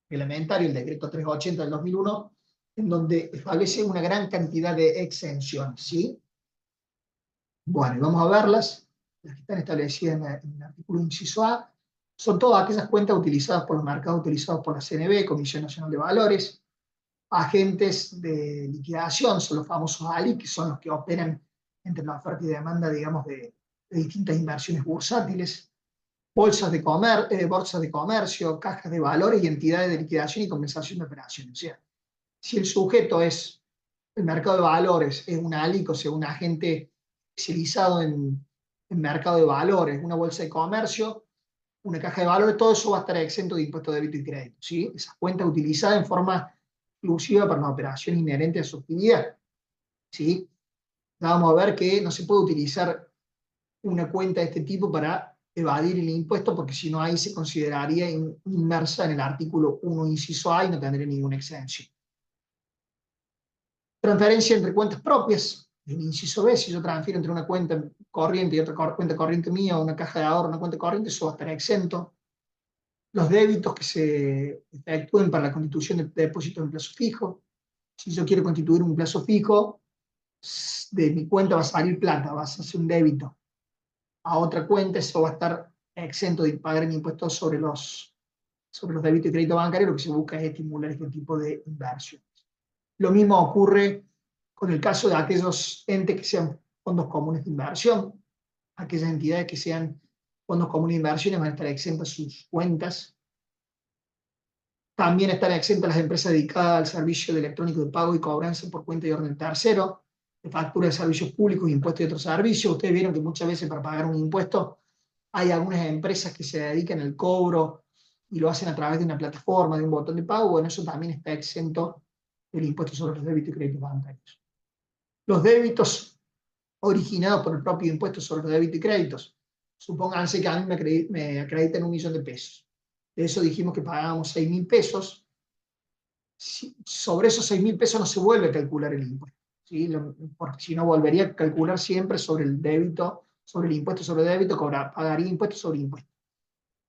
reglamentario, el decreto 380 del 2001, en donde establece una gran cantidad de exenciones, ¿sí? Bueno, y vamos a verlas. Las que están establecidas en el artículo inciso A son todas aquellas cuentas utilizadas por los mercados utilizados por la CNB, Comisión Nacional de Valores, agentes de liquidación, son los famosos ALI, que son los que operan entre la oferta y demanda, digamos, de distintas inversiones bursátiles, bolsas de comercio, cajas de valores y entidades de liquidación y compensación de operaciones. O sea, si el sujeto es el mercado de valores, es un ALI, o sea, un agente especializado en mercado de valores, una bolsa de comercio, una caja de valores, todo eso va a estar exento de impuesto de débito y crédito. ¿Sí? Esas cuentas utilizadas en forma exclusiva para una operación inherente a su actividad. ¿Sí? Ya vamos a ver que no se puede utilizar una cuenta de este tipo para evadir el impuesto, porque si no ahí se consideraría inmersa en el artículo 1, inciso A, y no tendría ninguna exención. Transferencia entre cuentas propias, el inciso B, si yo transfiero entre una cuenta corriente y otra cuenta corriente mía, o una caja de ahorro, una cuenta corriente, eso va a estar exento. Los débitos que se efectúen para la constitución de depósitos en plazo fijo. Si yo quiero constituir un plazo fijo, de mi cuenta va a salir plata, va a ser un débito a otra cuenta, eso va a estar exento de pagar el impuesto sobre los débitos y crédito bancario. Lo que se busca es estimular este tipo de inversión. Lo mismo ocurre con el caso de aquellos entes que sean fondos comunes de inversión. Aquellas entidades que sean fondos comunes de inversiones van a estar exentas sus cuentas. También están exentas las empresas dedicadas al servicio de electrónico de pago y cobranza por cuenta y orden tercero, de factura de servicios públicos, impuestos y otros servicios. Ustedes vieron que muchas veces para pagar un impuesto hay algunas empresas que se dedican al cobro y lo hacen a través de una plataforma, de un botón de pago. Bueno, eso también está exento del impuesto sobre los débitos y créditos bancarios. Los débitos originados por el propio impuesto sobre los débitos y créditos. Supónganse que a mí me acreditan 1.000.000 de pesos. De eso dijimos que pagábamos 6.000 pesos. Sobre esos 6.000 pesos no se vuelve a calcular el impuesto, ¿sí? Porque si no volvería a calcular siempre sobre el débito, sobre el impuesto sobre débito, pagaría impuesto sobre impuesto.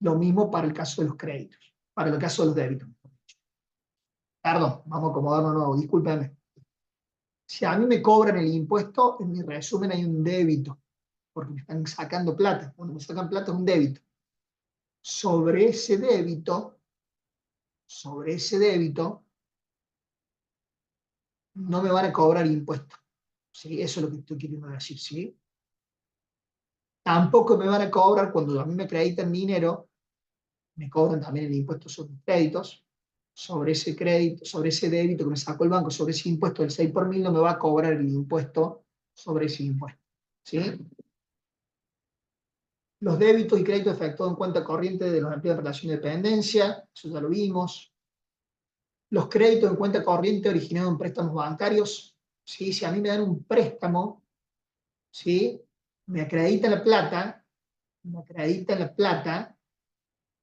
Lo mismo para el caso de los créditos, para el caso de los débitos. Perdón, vamos a acomodarlo de nuevo, discúlpenme. Si a mí me cobran el impuesto, en mi resumen hay un débito, porque me están sacando plata. Cuando me sacan plata es un débito. Sobre ese débito, no me van a cobrar impuestos. ¿Sí? Eso es lo que estoy queriendo decir, ¿sí? Tampoco me van a cobrar cuando a mí me acreditan dinero, me cobran también el impuesto sobre créditos, sobre ese crédito, sobre ese débito que me sacó el banco, sobre ese impuesto del 6 por mil, no me va a cobrar el impuesto sobre ese impuesto. ¿Sí? Los débitos y créditos efectuados en cuenta corriente de los empleados de relación de dependencia, eso ya lo vimos. Los créditos en cuenta corriente originados en préstamos bancarios, ¿sí? Si a mí me dan un préstamo, ¿sí? Me acreditan la plata,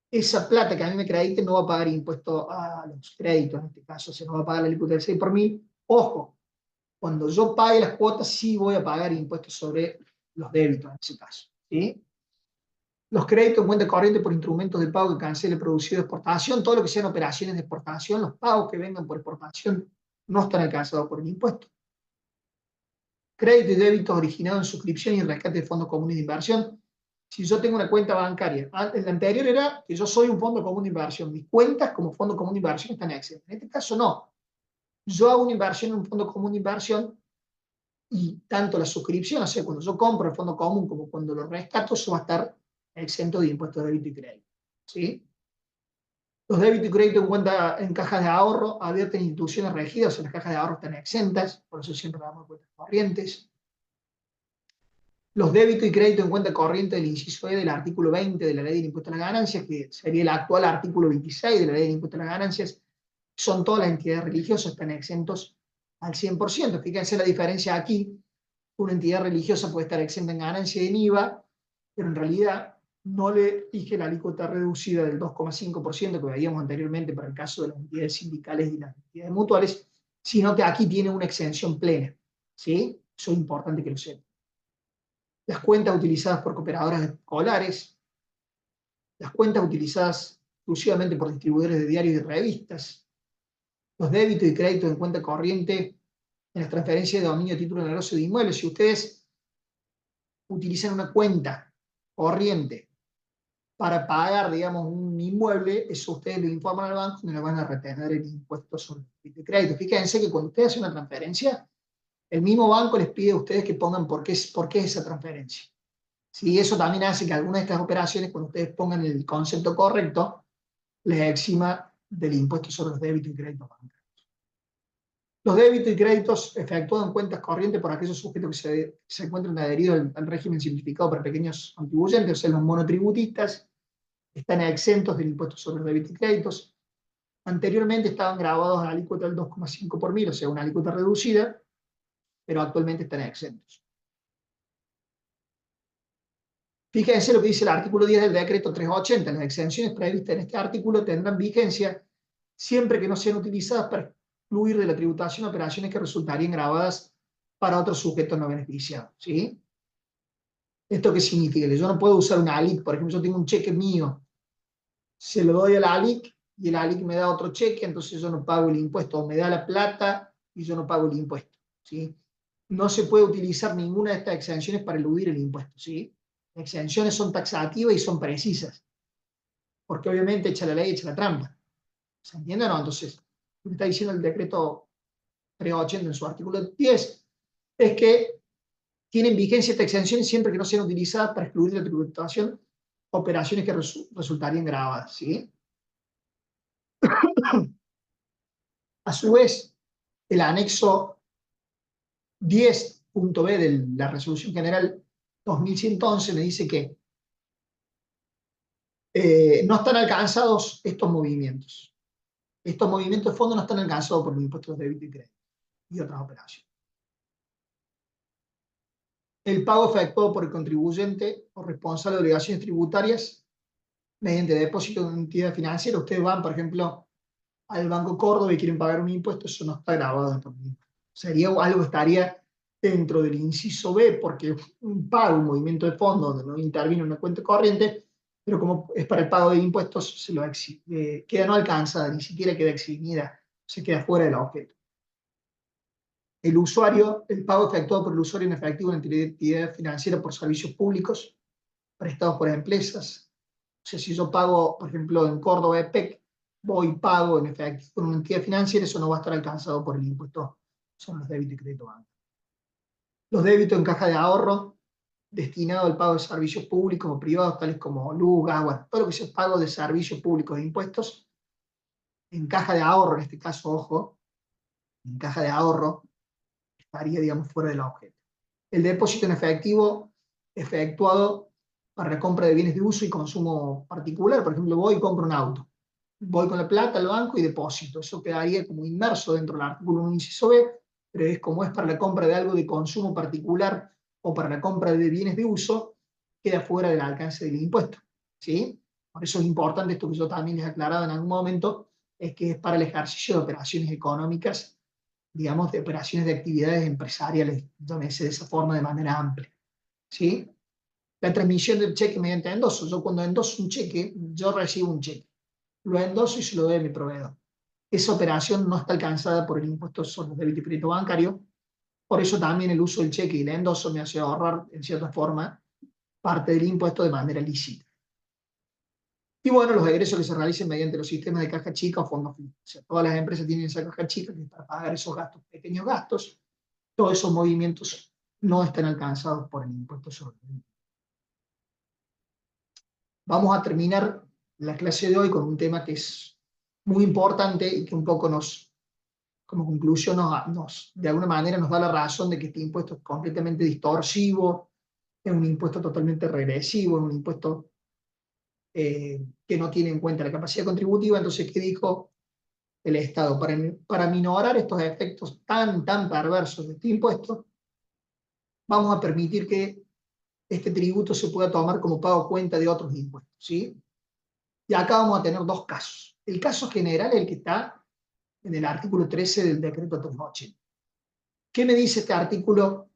esa plata que a mí me acredite no va a pagar impuesto a los créditos, en este caso, se no va a pagar la alícuota del 6 por mil. Ojo, cuando yo pague las cuotas, sí voy a pagar impuestos sobre los débitos, en ese caso. ¿Sí? Los créditos en cuenta corriente por instrumentos de pago que cancele producido de exportación, todo lo que sean operaciones de exportación, los pagos que vengan por exportación no están alcanzados por el impuesto. Crédito y débitos originados en suscripción y rescate de fondos comunes de inversión. Si yo tengo una cuenta bancaria, el anterior era que yo soy un fondo común de inversión, mis cuentas como fondo común de inversión están exentas. En este caso no. Yo hago una inversión en un fondo común de inversión y tanto la suscripción, o sea, cuando yo compro el fondo común como cuando lo rescato, eso va a estar exento de impuestos de débito y crédito. ¿Sí? Los débitos y créditos en cuenta en cajas de ahorro abiertas en instituciones regidas, o sea, las cajas de ahorro están exentas, por eso siempre damos cuentas corrientes. Los débitos y créditos en cuenta corriente del inciso E del artículo 20 de la Ley del Impuesto a las Ganancias, que sería el actual artículo 26 de la Ley del Impuesto a las Ganancias, son todas las entidades religiosas, están exentos al 100%. Fíjense la diferencia aquí. Una entidad religiosa puede estar exenta en ganancia y en IVA, pero en realidad no le fije la alícuota reducida del 2,5% que veíamos anteriormente para el caso de las entidades sindicales y las entidades mutuales, sino que aquí tiene una exención plena. ¿Sí? Eso es importante que lo sepan. Las cuentas utilizadas por cooperadoras escolares, las cuentas utilizadas exclusivamente por distribuidores de diarios y revistas, los débitos y créditos en cuenta corriente en las transferencias de dominio, título de negocio de inmuebles. Si ustedes utilizan una cuenta corriente para pagar, digamos, un inmueble, eso ustedes lo informan al banco y no le van a retener el impuesto sobre el crédito. Fíjense que cuando ustedes hacen una transferencia, el mismo banco les pide a ustedes que pongan por qué es esa transferencia. Sí, eso también hace que algunas de estas operaciones, cuando ustedes pongan el concepto correcto, les exima del impuesto sobre los débitos y créditos bancarios. Los débitos y créditos efectuados en cuentas corrientes por aquellos sujetos que se encuentran adheridos al régimen simplificado para pequeños contribuyentes, o sea, los monotributistas, están exentos del impuesto sobre los débitos y créditos. Anteriormente estaban grabados a la alícuota del 2,5 por mil, o sea, una alícuota reducida, pero actualmente están exentos. Fíjense lo que dice el artículo 10 del decreto 380. Las exenciones previstas en este artículo tendrán vigencia siempre que no sean utilizadas para excluir de la tributación operaciones que resultarían grabadas para otros sujetos no beneficiados. ¿Sí? ¿Esto qué significa? Que yo no puedo usar una ALIC. Por ejemplo, yo tengo un cheque mío, se lo doy a la ALIC y el ALIC me da otro cheque, entonces yo no pago el impuesto, o me da la plata y yo no pago el impuesto. ¿Sí? No se puede utilizar ninguna de estas exenciones para eludir el impuesto. ¿Sí? Las exenciones son taxativas y son precisas, porque obviamente echa la ley, echa la trampa. ¿Se entiende o no? Entonces, lo que está diciendo el decreto 380 en su artículo 10 es que tienen vigencia estas exenciones siempre que no sean utilizadas para excluir de la tributación operaciones que resultarían grabadas. ¿Sí? A su vez, el anexo 10.b de la Resolución General 2111 me dice que no están alcanzados estos movimientos. Estos movimientos de fondo no están alcanzados por los impuestos de débito y crédito y otras operaciones. El pago efectuado por el contribuyente o responsable de obligaciones tributarias mediante depósito de una entidad financiera. Ustedes van, por ejemplo, al Banco Córdoba y quieren pagar un impuesto, eso no está grabado en el impuesto. Sería algo que estaría dentro del inciso B, porque un pago, un movimiento de fondo donde no interviene una cuenta corriente, pero como es para el pago de impuestos, queda no alcanzada, ni siquiera queda eximida, se queda fuera del objeto. El usuario, el pago efectuado por el usuario en efectivo en entidad financiera por servicios públicos prestados por empresas. O sea, si yo pago, por ejemplo, en Córdoba EPEC, voy y pago en efectivo con una entidad financiera, eso no va a estar alcanzado por el impuesto sobre los débitos y crédito bancarios. Los débitos en caja de ahorro destinados al pago de servicios públicos o privados, tales como luz, agua, todo lo que sea pago de servicios públicos e impuestos, en caja de ahorro, en este caso, ojo, en caja de ahorro, estaría, digamos, fuera del objeto. El depósito en efectivo efectuado para la compra de bienes de uso y consumo particular. Por ejemplo, voy y compro un auto. Voy con la plata al banco y deposito. Eso quedaría como inmerso dentro del artículo 1, inciso B, pero es como es para la compra de algo de consumo particular o para la compra de bienes de uso, queda fuera del alcance del impuesto. ¿Sí? Por eso es importante esto que yo también les he aclarado en algún momento, es que es para el ejercicio de operaciones económicas, digamos, de operaciones de actividades empresariales, llámese de esa forma de manera amplia, ¿sí? La transmisión del cheque mediante endoso. Yo cuando endoso un cheque, yo recibo un cheque, lo endoso y se lo doy a mi proveedor. Esa operación no está alcanzada por el impuesto sobre los débitos y crédito bancario, por eso también el uso del cheque y el endoso me hace ahorrar, en cierta forma, parte del impuesto de manera lícita. Y bueno, los egresos que se realicen mediante los sistemas de caja chica o fondos fijos. O sea, todas las empresas tienen esa caja chica que es para pagar esos gastos, pequeños gastos. Todos esos movimientos no están alcanzados por el impuesto sobre el débitos. Vamos a terminar la clase de hoy con un tema que es muy importante y que un poco como conclusión de alguna manera nos da la razón de que este impuesto es completamente distorsivo, es un impuesto totalmente regresivo, es un impuesto que no tiene en cuenta la capacidad contributiva. Entonces, ¿qué dijo el Estado? Para minorar estos efectos tan perversos de este impuesto, vamos a permitir que este tributo se pueda tomar como pago cuenta de otros impuestos, ¿sí? Y acá vamos a tener dos casos. El caso general es el que está en el artículo 13 del decreto 380. ¿Qué me dice este artículo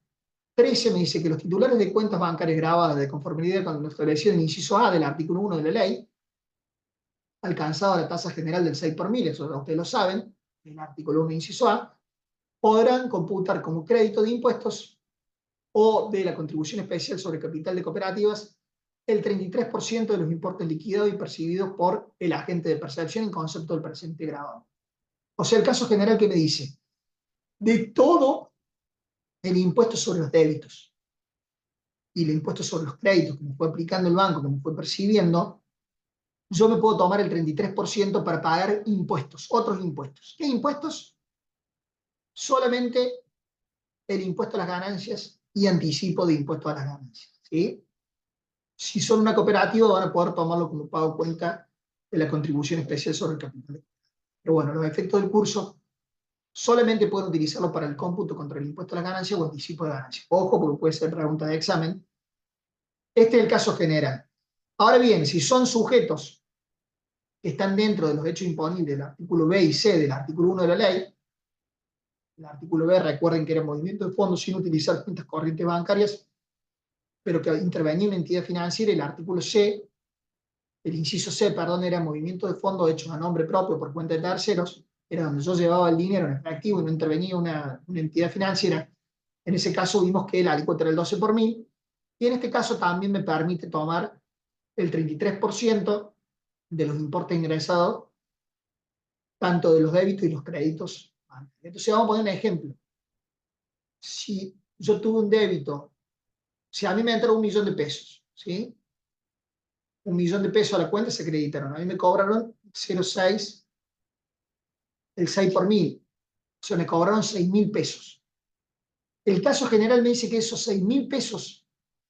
13? Me dice que los titulares de cuentas bancarias grabadas de conformidad con lo establecido en el inciso A del artículo 1 de la ley, alcanzado la tasa general del 6 por mil, eso ustedes lo saben, el artículo 1 inciso A, podrán computar como crédito de impuestos o de la contribución especial sobre capital de cooperativas el 33% de los importes liquidados y percibidos por el agente de percepción en concepto del presente grabado. O sea, el caso general que me dice, de todo el impuesto sobre los débitos y el impuesto sobre los créditos que me fue aplicando el banco, que me fue percibiendo, yo me puedo tomar el 33% para pagar impuestos, otros impuestos. ¿Qué impuestos? Solamente el impuesto a las ganancias y anticipo de impuesto a las ganancias, ¿sí? Si son una cooperativa van a poder tomarlo como pago cuenta de la contribución especial sobre el capital. Pero bueno, los efectos del curso solamente pueden utilizarlo para el cómputo contra el impuesto a las ganancias o anticipo de ganancias. Ojo, porque puede ser pregunta de examen. Este es el caso general. Ahora bien, si son sujetos que están dentro de los hechos imponibles del artículo B y C del artículo 1 de la ley, el artículo B, recuerden que era movimiento de fondos sin utilizar cuentas corrientes bancarias, pero que intervenía una entidad financiera, y el artículo C, el inciso C, perdón, era movimiento de fondos hechos a nombre propio por cuenta de terceros, era donde yo llevaba el dinero en efectivo y no intervenía una entidad financiera. En ese caso vimos que la alícuota era el 12 por mil, y en este caso también me permite tomar el 33% de los importes ingresados, tanto de los débitos y los créditos. Entonces vamos a poner un ejemplo. Si yo tuve un débito, si a mí me entró 1.000.000 de pesos, ¿sí? 1.000.000 de pesos a la cuenta se acreditaron. A mí me cobraron 0,6, el 6 por mil. O sea, me cobraron 6.000 pesos. El caso general me dice que esos 6.000 pesos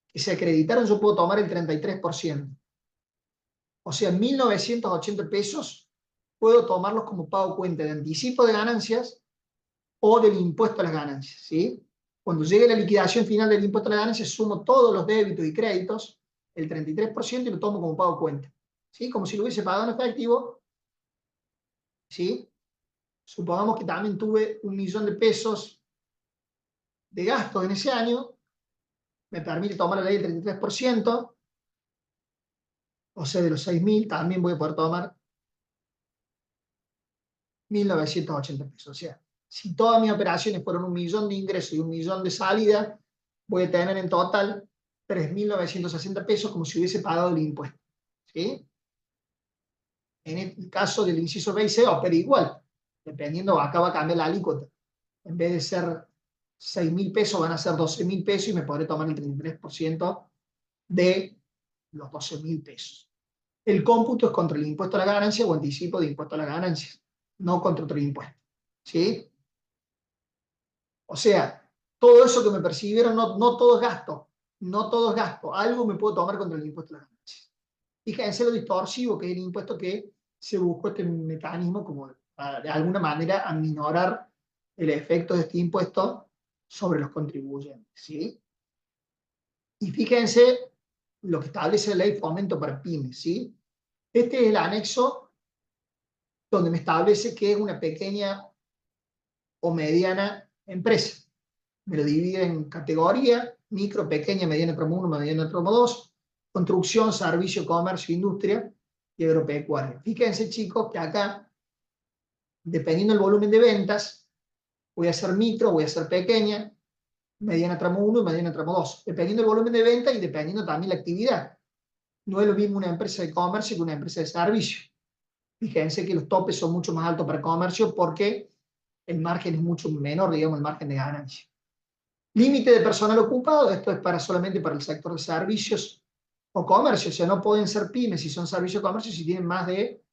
que se acreditaron yo puedo tomar el 33%. O sea, 1.980 pesos puedo tomarlos como pago cuenta de anticipo de ganancias o del impuesto a las ganancias, ¿sí? Cuando llegue la liquidación final del impuesto a las ganancias, sumo todos los débitos y créditos, el 33%, y lo tomo como pago cuenta, ¿sí? Como si lo hubiese pagado en efectivo, ¿sí? Supongamos que también tuve 1.000.000 de pesos de gasto en ese año, me permite tomar la ley del 33%, o sea, de los 6.000, también voy a poder tomar 1.980 pesos. O sea, si todas mis operaciones fueron 1.000.000 de ingresos y 1.000.000 de salida, voy a tener en total 3.960 pesos como si hubiese pagado el impuesto, ¿sí? En el caso del inciso B y C opera igual, dependiendo, acá va a cambiar la alícuota. En vez de ser 6.000 pesos, van a ser 12.000 pesos y me podré tomar el 33% de los 12.000 pesos. El cómputo es contra el impuesto a la ganancia o anticipo de impuesto a la ganancia, no contra otro impuesto, ¿sí? O sea, todo eso que me percibieron, no todo es gasto, no todo es gasto, algo me puedo tomar contra el impuesto a las ganancias. Fíjense lo distorsivo que es el impuesto, que se buscó este mecanismo como de alguna manera aminorar el efecto de este impuesto sobre los contribuyentes, ¿sí? Y fíjense lo que establece la ley de fomento para pymes, ¿sí? Este es el anexo donde me establece que es una pequeña o mediana empresa. Me lo divide en categoría: micro, pequeña, mediana, tramo 1, mediana, tramo 2, construcción, servicio, comercio, industria y agropecuaria. Fíjense, chicos, que acá, dependiendo del volumen de ventas, voy a hacer micro, voy a hacer pequeña, mediana, tramo 1 y mediana, tramo 2, dependiendo del volumen de venta y dependiendo también la actividad. No es lo mismo una empresa de comercio que una empresa de servicio. Fíjense que los topes son mucho más altos para comercio porque el margen es mucho menor, digamos, el margen de ganancia. Límite de personal ocupado: esto es solamente para el sector de servicios o comercio, o sea, no pueden ser pymes si son servicio o comercio si tienen más de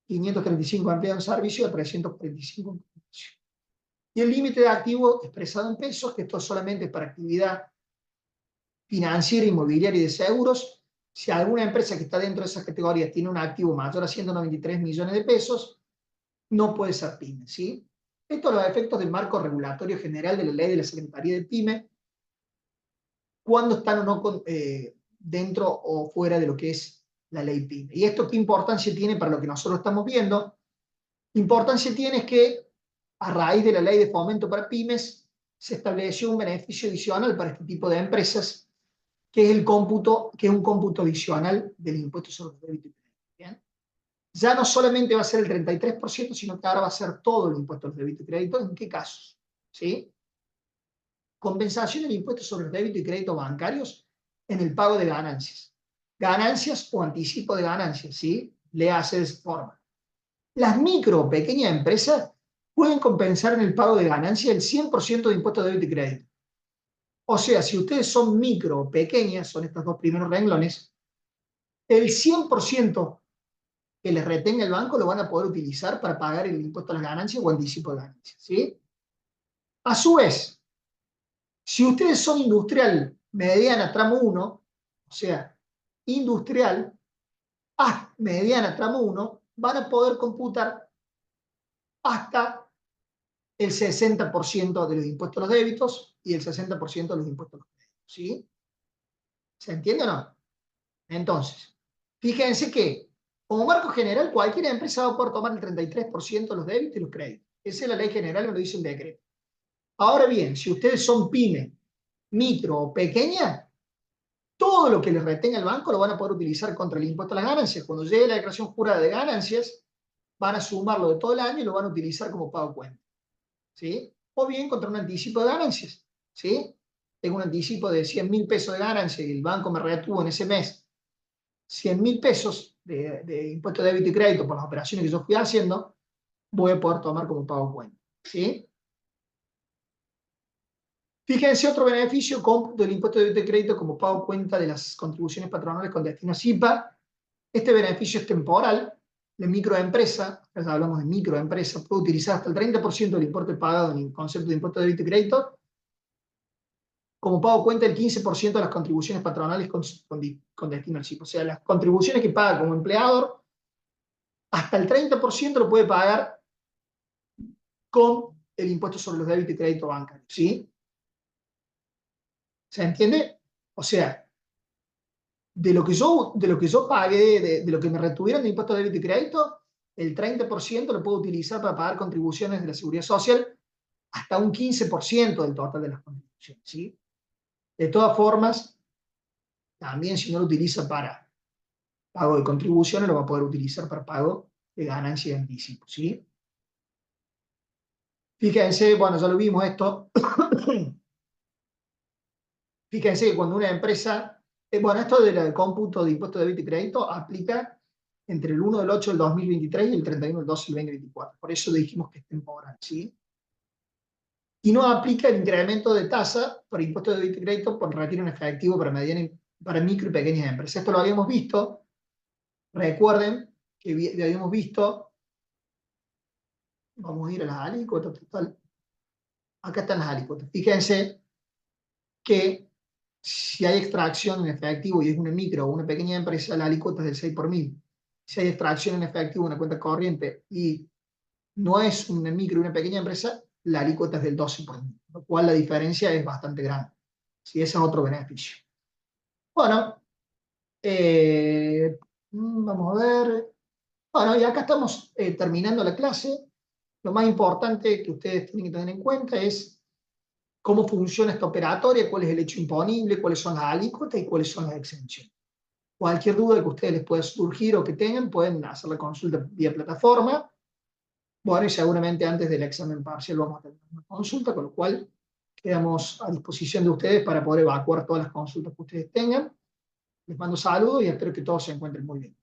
535 empleados en servicio y 345 en comercio. Y el límite de activo expresado en pesos, que esto solamente es para actividad financiera, inmobiliaria y de seguros. Si alguna empresa que está dentro de esas categorías tiene un activo mayor a 193 millones de pesos, no puede ser pyme, ¿sí? Esto a los efectos del marco regulatorio general de la ley de la Secretaría de PYME, cuando están o no dentro o fuera de lo que es la ley PYME. ¿Y esto qué importancia tiene para lo que nosotros estamos viendo? Importancia tiene es que a raíz de la ley de fomento para pymes se estableció un beneficio adicional para este tipo de empresas, que es el cómputo, que es un cómputo adicional del impuesto sobre los débitos y créditos. ¿Bien? Ya no solamente va a ser el 33%, sino que ahora va a ser todo el impuesto a los débitos y créditos. ¿En qué casos? ¿Sí? Compensación del impuesto sobre los débitos y créditos bancarios en el pago de ganancias. Ganancias o anticipo de ganancias, ¿sí? Le hace de esa forma. Las micro o pequeñas empresas pueden compensar en el pago de ganancias el 100% de impuestos de débito y crédito. O sea, si ustedes son micro o pequeñas, son estos dos primeros renglones, el 100% que les retenga el banco lo van a poder utilizar para pagar el impuesto a las ganancias o anticipo de ganancias, ¿sí? A su vez, si ustedes son industrial mediana tramo 1, o sea, industrial mediana tramo 1, van a poder computar hasta el 60% de los impuestos a los débitos y el 60% de los impuestos a los créditos, ¿sí? ¿Se entiende o no? Entonces, fíjense que como marco general, cualquier empresa va a poder tomar el 33% de los débitos y los créditos. Esa es la ley general, me lo dice el decreto. Ahora bien, si ustedes son pyme, micro o pequeña, todo lo que les retenga el banco lo van a poder utilizar contra el impuesto a las ganancias. Cuando llegue la declaración jurada de ganancias, van a sumarlo de todo el año y lo van a utilizar como pago cuenta, ¿sí? O bien contra un anticipo de ganancias, ¿sí? Tengo un anticipo de 100.000 pesos de ganancia y el banco me retuvo en ese mes 100.000 pesos de impuesto de débito y crédito por las operaciones que yo fui haciendo, voy a poder tomar como pago cuenta, ¿sí? Fíjense otro beneficio: cómputo del impuesto de débito y crédito como pago cuenta de las contribuciones patronales con destino a SIPA. Este beneficio es temporal. La microempresa, ya hablamos de microempresa, puede utilizar hasta el 30% del importe pagado en el concepto de impuesto de débito y crédito como pago cuenta del 15% de las contribuciones patronales con destino al SIPA. O sea, las contribuciones que paga como empleador, hasta el 30% lo puede pagar con el impuesto sobre los débitos y crédito bancarios, ¿sí? ¿Se entiende? O sea, de lo que yo pagué, de lo que me retuvieron de impuesto de débito y crédito, el 30% lo puedo utilizar para pagar contribuciones de la Seguridad Social, hasta un 15% del total de las contribuciones, ¿sí? De todas formas, también si no lo utiliza para pago de contribuciones, lo va a poder utilizar para pago de ganancia y anticipo, ¿sí? Fíjense, bueno, ya lo vimos esto. Fíjense que cuando una empresa, bueno, esto del cómputo de impuesto de débito y crédito aplica entre el 1 del 8 del 2023 y el 31 del 12 del 2024. Por eso dijimos que es temporal, ¿sí? Y no aplica el incremento de tasa por impuesto de débito y crédito por retiro en efectivo para micro y pequeñas empresas. Esto lo habíamos visto. Recuerden que habíamos visto, vamos a ir a las alícuotas total. Acá están las alícuotas. Fíjense que si hay extracción en efectivo y es una micro o una pequeña empresa, la alícuota es del 6 por mil. Si hay extracción en efectivo, una cuenta corriente, y no es una micro o una pequeña empresa, la alícuota es del 12 por mil, lo cual la diferencia es bastante grande. Si ese es otro beneficio. Bueno, Vamos a ver. Bueno, y acá estamos terminando la clase. Lo más importante que ustedes tienen que tener en cuenta es cómo funciona esta operatoria, cuál es el hecho imponible, cuáles son las alícuotas y cuáles son las exenciones. Cualquier duda que a ustedes les pueda surgir o que tengan, pueden hacer la consulta vía plataforma. Bueno, y seguramente antes del examen parcial vamos a tener una consulta, con lo cual quedamos a disposición de ustedes para poder evacuar todas las consultas que ustedes tengan. Les mando saludos y espero que todos se encuentren muy bien.